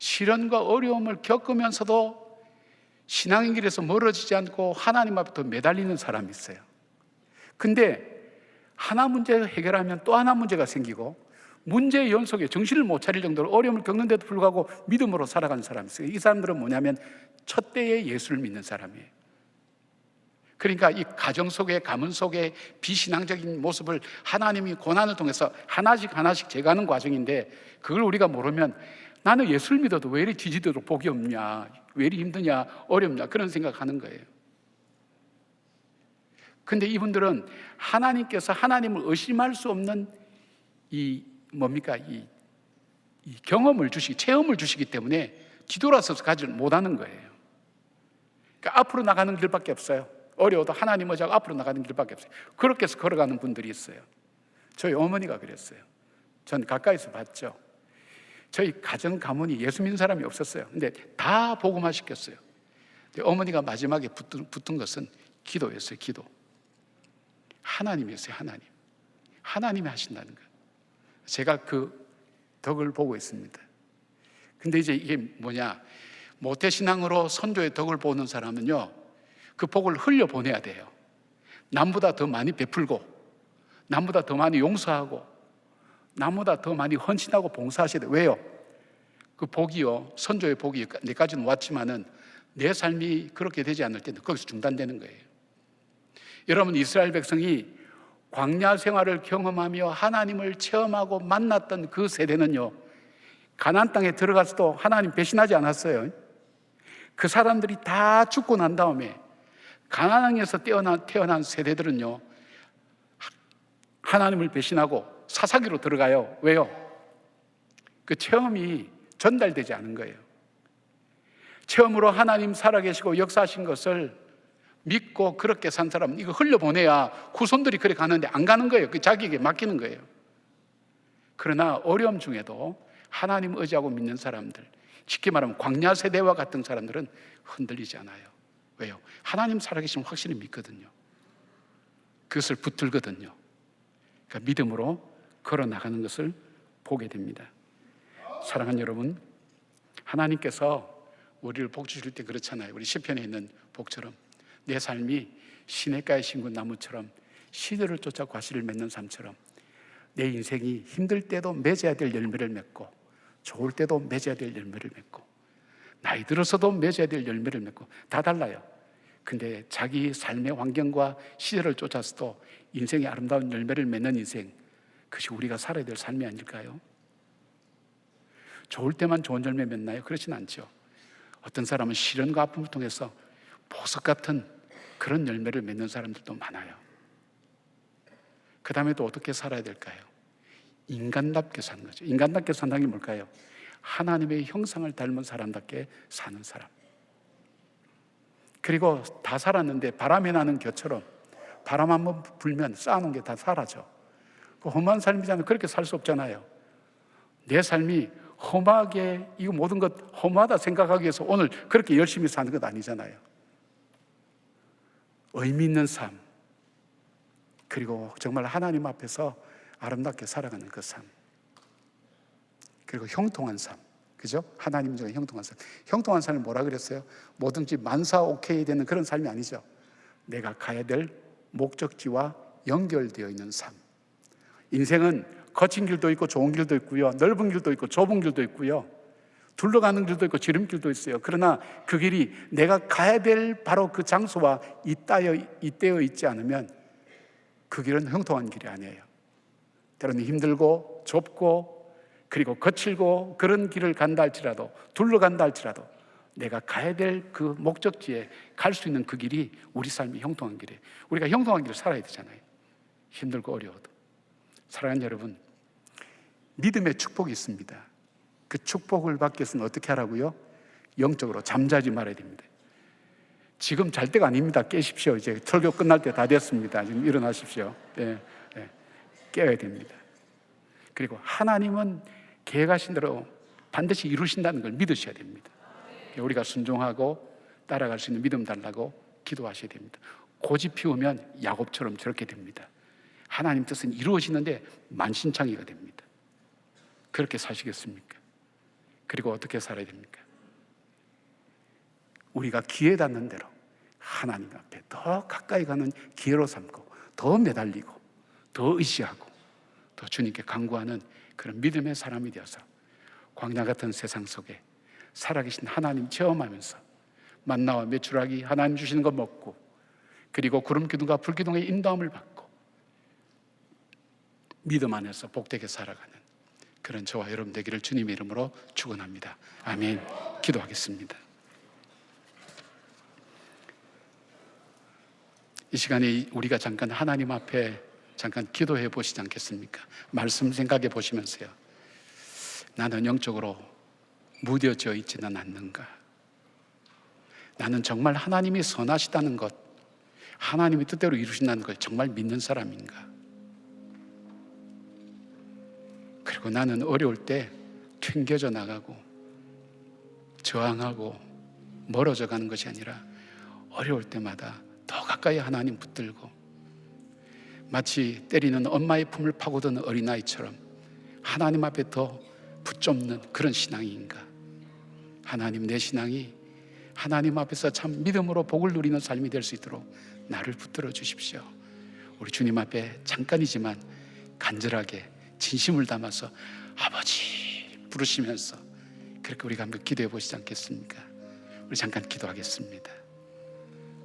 시련과 어려움을 겪으면서도 신앙의 길에서 멀어지지 않고 하나님 앞에 매달리는 사람이 있어요. 근데 하나 문제를 해결하면 또 하나 문제가 생기고 문제의 연속에 정신을 못 차릴 정도로 어려움을 겪는데도 불구하고 믿음으로 살아가는 사람이 있어요. 이 사람들은 뭐냐면 첫 때에 예수를 믿는 사람이에요. 그러니까 이 가정 속에, 가문 속에 비신앙적인 모습을 하나님이 고난을 통해서 하나씩 제거하는 과정인데 그걸 우리가 모르면 나는 예수를 믿어도 왜 이리 뒤지도록 복이 없냐, 왜 이리 힘드냐, 어렵냐 그런 생각하는 거예요. 근데 이분들은 하나님께서 하나님을 의심할 수 없는 이 경험을 주시기, 체험을 주시기 때문에 뒤돌아서서 가지를 못하는 거예요. 그러니까 앞으로 나가는 길밖에 없어요. 어려워도 하나님 의지하고 앞으로 나가는 길밖에 없어요. 그렇게 해서 걸어가는 분들이 있어요. 저희 어머니가 그랬어요. 전 가까이서 봤죠. 저희 가정 가문이 예수 믿는 사람이 없었어요. 근데 다 복음화 시켰어요. 근데 어머니가 마지막에 붙은 것은 기도였어요. 기도. 하나님이었어요. 하나님이 하신다는 거예요. 제가 그 덕을 보고 있습니다. 근데 이제 이게 뭐냐, 모태신앙으로 선조의 덕을 보는 사람은요, 그 복을 흘려보내야 돼요. 남보다 더 많이 베풀고, 남보다 더 많이 용서하고, 남보다 더 많이 헌신하고 봉사하셔야 돼요. 왜요? 그 복이요, 선조의 복이 내까지는 왔지만은 내 삶이 그렇게 되지 않을 때는 거기서 중단되는 거예요. 여러분, 이스라엘 백성이 광야 생활을 경험하며 하나님을 체험하고 만났던 그 세대는요, 가나안 땅에 들어가서도 하나님 배신하지 않았어요. 그 사람들이 다 죽고 난 다음에 가나안에서 태어난 세대들은요, 하나님을 배신하고 사사기로 들어가요. 왜요? 그 체험이 전달되지 않은 거예요. 체험으로 하나님 살아계시고 역사하신 것을 믿고 그렇게 산 사람은 이거 흘려보내야 후손들이 그래 가는데 안 가는 거예요. 그 자기에게 맡기는 거예요. 그러나 어려움 중에도 하나님 의지하고 믿는 사람들, 쉽게 말하면 광야 세대와 같은 사람들은 흔들리지 않아요. 왜요? 하나님 살아계시면 확실히 믿거든요. 그것을 붙들거든요. 그러니까 믿음으로 걸어나가는 것을 보게 됩니다. 사랑하는 여러분, 하나님께서 우리를 복 주실 때 그렇잖아요. 우리 시편에 있는 복처럼 내 삶이 시냇가에 심은 나무처럼 시들을 쫓아 과실을 맺는 삶처럼 내 인생이 힘들 때도 맺어야 될 열매를 맺고 좋을 때도 맺어야 될 열매를 맺고 나이 들어서도 맺어야 될 열매를 맺고 다 달라요. 근데 자기 삶의 환경과 시절을 쫓아서도 인생의 아름다운 열매를 맺는 인생, 그것이 우리가 살아야 될 삶이 아닐까요? 좋을 때만 좋은 열매 맺나요? 그렇진 않죠. 어떤 사람은 시련과 아픔을 통해서 보석 같은 그런 열매를 맺는 사람들도 많아요. 그 다음에 또 어떻게 살아야 될까요? 인간답게 사는 거죠. 인간답게 산다는 게 뭘까요? 하나님의 형상을 닮은 사람답게 사는 사람. 그리고 다 살았는데 바람이 나는 겨처럼 바람 한번 불면 쌓아놓은 게 다 사라져. 그 험한 삶이잖아요. 그렇게 살 수 없잖아요. 내 삶이 험하게, 이거 모든 것 험하다 생각하기 위해서 오늘 그렇게 열심히 사는 것 아니잖아요. 의미 있는 삶, 그리고 정말 하나님 앞에서 아름답게 살아가는 그 삶, 그리고 형통한 삶, 그죠? 하나님 중에 형통한 삶. 형통한 삶을 뭐라 그랬어요? 뭐든지 만사 오케이 되는 그런 삶이 아니죠. 내가 가야 될 목적지와 연결되어 있는 삶. 인생은 거친 길도 있고 좋은 길도 있고요, 넓은 길도 있고 좁은 길도 있고요, 둘러가는 길도 있고 지름길도 있어요. 그러나 그 길이 내가 가야 될 바로 그 장소와 잇대어 있지 않으면 그 길은 형통한 길이 아니에요. 때로는 힘들고 좁고 그리고 거칠고 그런 길을 간다 할지라도, 둘러간다 할지라도 내가 가야 될 그 목적지에 갈 수 있는 그 길이 우리 삶이 형통한 길이에요. 우리가 형통한 길을 살아야 되잖아요. 힘들고 어려워도. 사랑하는 여러분, 믿음의 축복이 있습니다. 그 축복을 받기 위해서는 어떻게 하라고요? 영적으로 잠자지 말아야 됩니다. 지금 잘 때가 아닙니다. 깨십시오. 이제 설교 끝날 때 다 됐습니다. 지금 일어나십시오. 깨어야 됩니다. 그리고 하나님은 계획하신 대로 반드시 이루신다는 걸 믿으셔야 됩니다. 우리가 순종하고 따라갈 수 있는 믿음 달라고 기도하셔야 됩니다. 고집 피우면 야곱처럼 저렇게 됩니다. 하나님 뜻은 이루어지는데 만신창이가 됩니다. 그렇게 사시겠습니까? 그리고 어떻게 살아야 됩니까? 우리가 기회 닿는 대로 하나님 앞에 더 가까이 가는 기회로 삼고 더 매달리고 더 의지하고 더 주님께 간구하는 그런 믿음의 사람이 되어서 광야 같은 세상 속에 살아계신 하나님 체험하면서 만나와 메추라기 하나님 주시는 거 먹고, 그리고 구름 기둥과 불 기둥의 인도함을 받고 믿음 안에서 복되게 살아가는 그런 저와 여러분 되기를 주님의 이름으로 축원합니다. 아멘. 기도하겠습니다. 이 시간에 우리가 잠깐 하나님 앞에 잠깐 기도해 보시지 않겠습니까? 말씀 생각해 보시면서요, 나는 영적으로 무뎌져 있지는 않는가? 나는 정말 하나님이 선하시다는 것, 하나님이 뜻대로 이루신다는 걸 정말 믿는 사람인가? 그리고 나는 어려울 때 튕겨져 나가고 저항하고 멀어져 가는 것이 아니라 어려울 때마다 더 가까이 하나님 붙들고 마치 때리는 엄마의 품을 파고드는 어린아이처럼 하나님 앞에 더 붙잡는 그런 신앙인가? 하나님, 내 신앙이 하나님 앞에서 참 믿음으로 복을 누리는 삶이 될 수 있도록 나를 붙들어 주십시오. 우리 주님 앞에 잠깐이지만 간절하게 진심을 담아서 아버지 부르시면서 그렇게 우리가 한번 기도해 보시지 않겠습니까? 우리 잠깐 기도하겠습니다.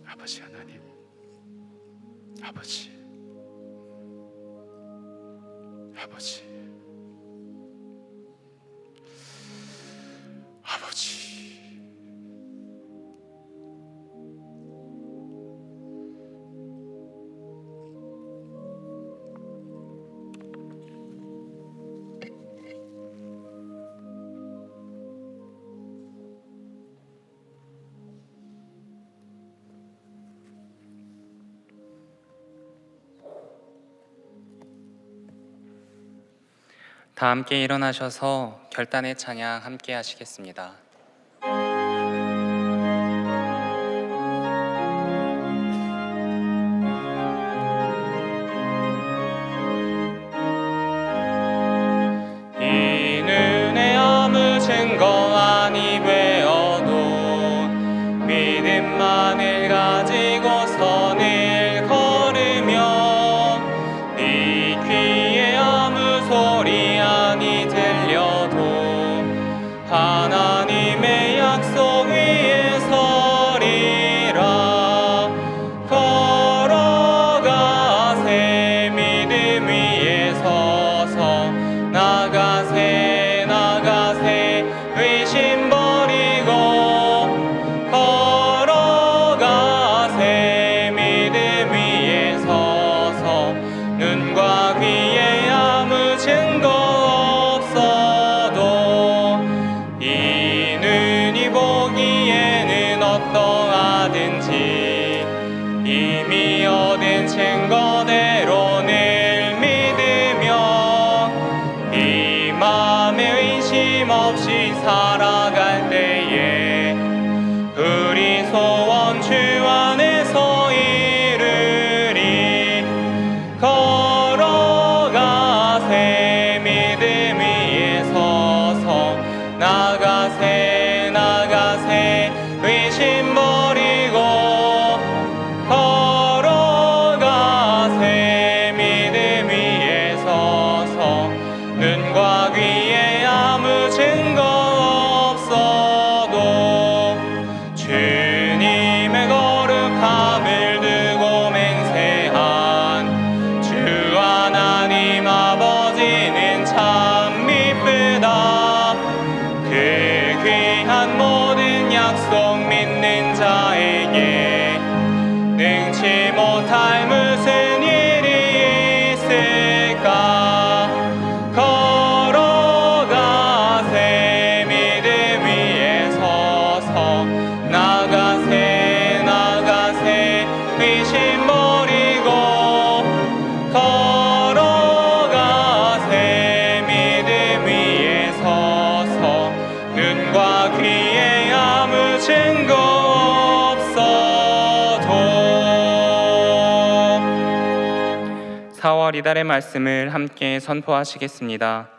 아버지 하나님, 아버지, 아버지, 아버지. 다 함께 일어나셔서 결단의 찬양 함께 하시겠습니다. 이 눈에 아무 증거 아니 되어도 믿음만을 가지고 선을 걸으며 이 귀에 아무 소리 아니 들려도 하나님의 약속 위에 서리라. 걸어가세 믿음 위에 서서 나가세 나가세 의심 버리고 걸어가세 믿음 위에 서서 눈과 귀에 아무 증거 없어도 이 눈이 보기에는 어떠하든지 이미 얻은 증거대로 늘 믿으며 이 맘에 의심 없이 살아갈 때에 우리 소원 주 안에서 이루리. 걸어가세 믿음 위에 서서 나가세 나가세 의심 버리고 걸어가세 믿음 위에 서서 눈과 귀에 아무 증거 없어도 주님의 거룩함을 두고 맹세한 주 하나님 아버지는 참 미쁘다. 그 귀한 모든 약속 믿는 자에게 능치 못할 무슨 일이 있을까. 걸어가세 믿음 위에 서서 나가세 나가세 의심 버리고 걸어가세 믿음 위에 서서 눈과 귀에 아무 증거 없어도. 4월 이달의 말씀을 함께 선포하시겠습니다.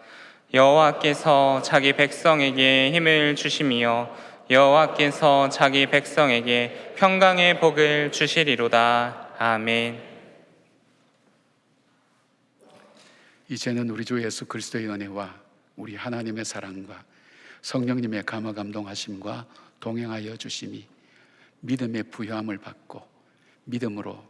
여호와께서 자기 백성에게 힘을 주시며 여호와께서 자기 백성에게 평강의 복을 주시리로다. 아멘. 이제는 우리 주 예수 그리스도의 은혜와 우리 하나님의 사랑과 성령님의 감화 감동하심과 동행하여 주심이 믿음의 부여함을 받고 믿음으로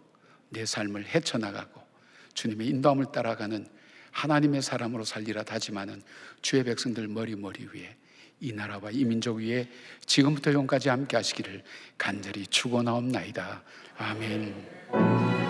내 삶을 헤쳐나가고 주님의 인도함을 따라가는 하나님의 사람으로 살리라 다짐하는 주의 백성들 머리 위에 이 나라와 이 민족 위에 지금부터 영까지 함께 하시기를 간절히 축원하옵나이다. 아멘.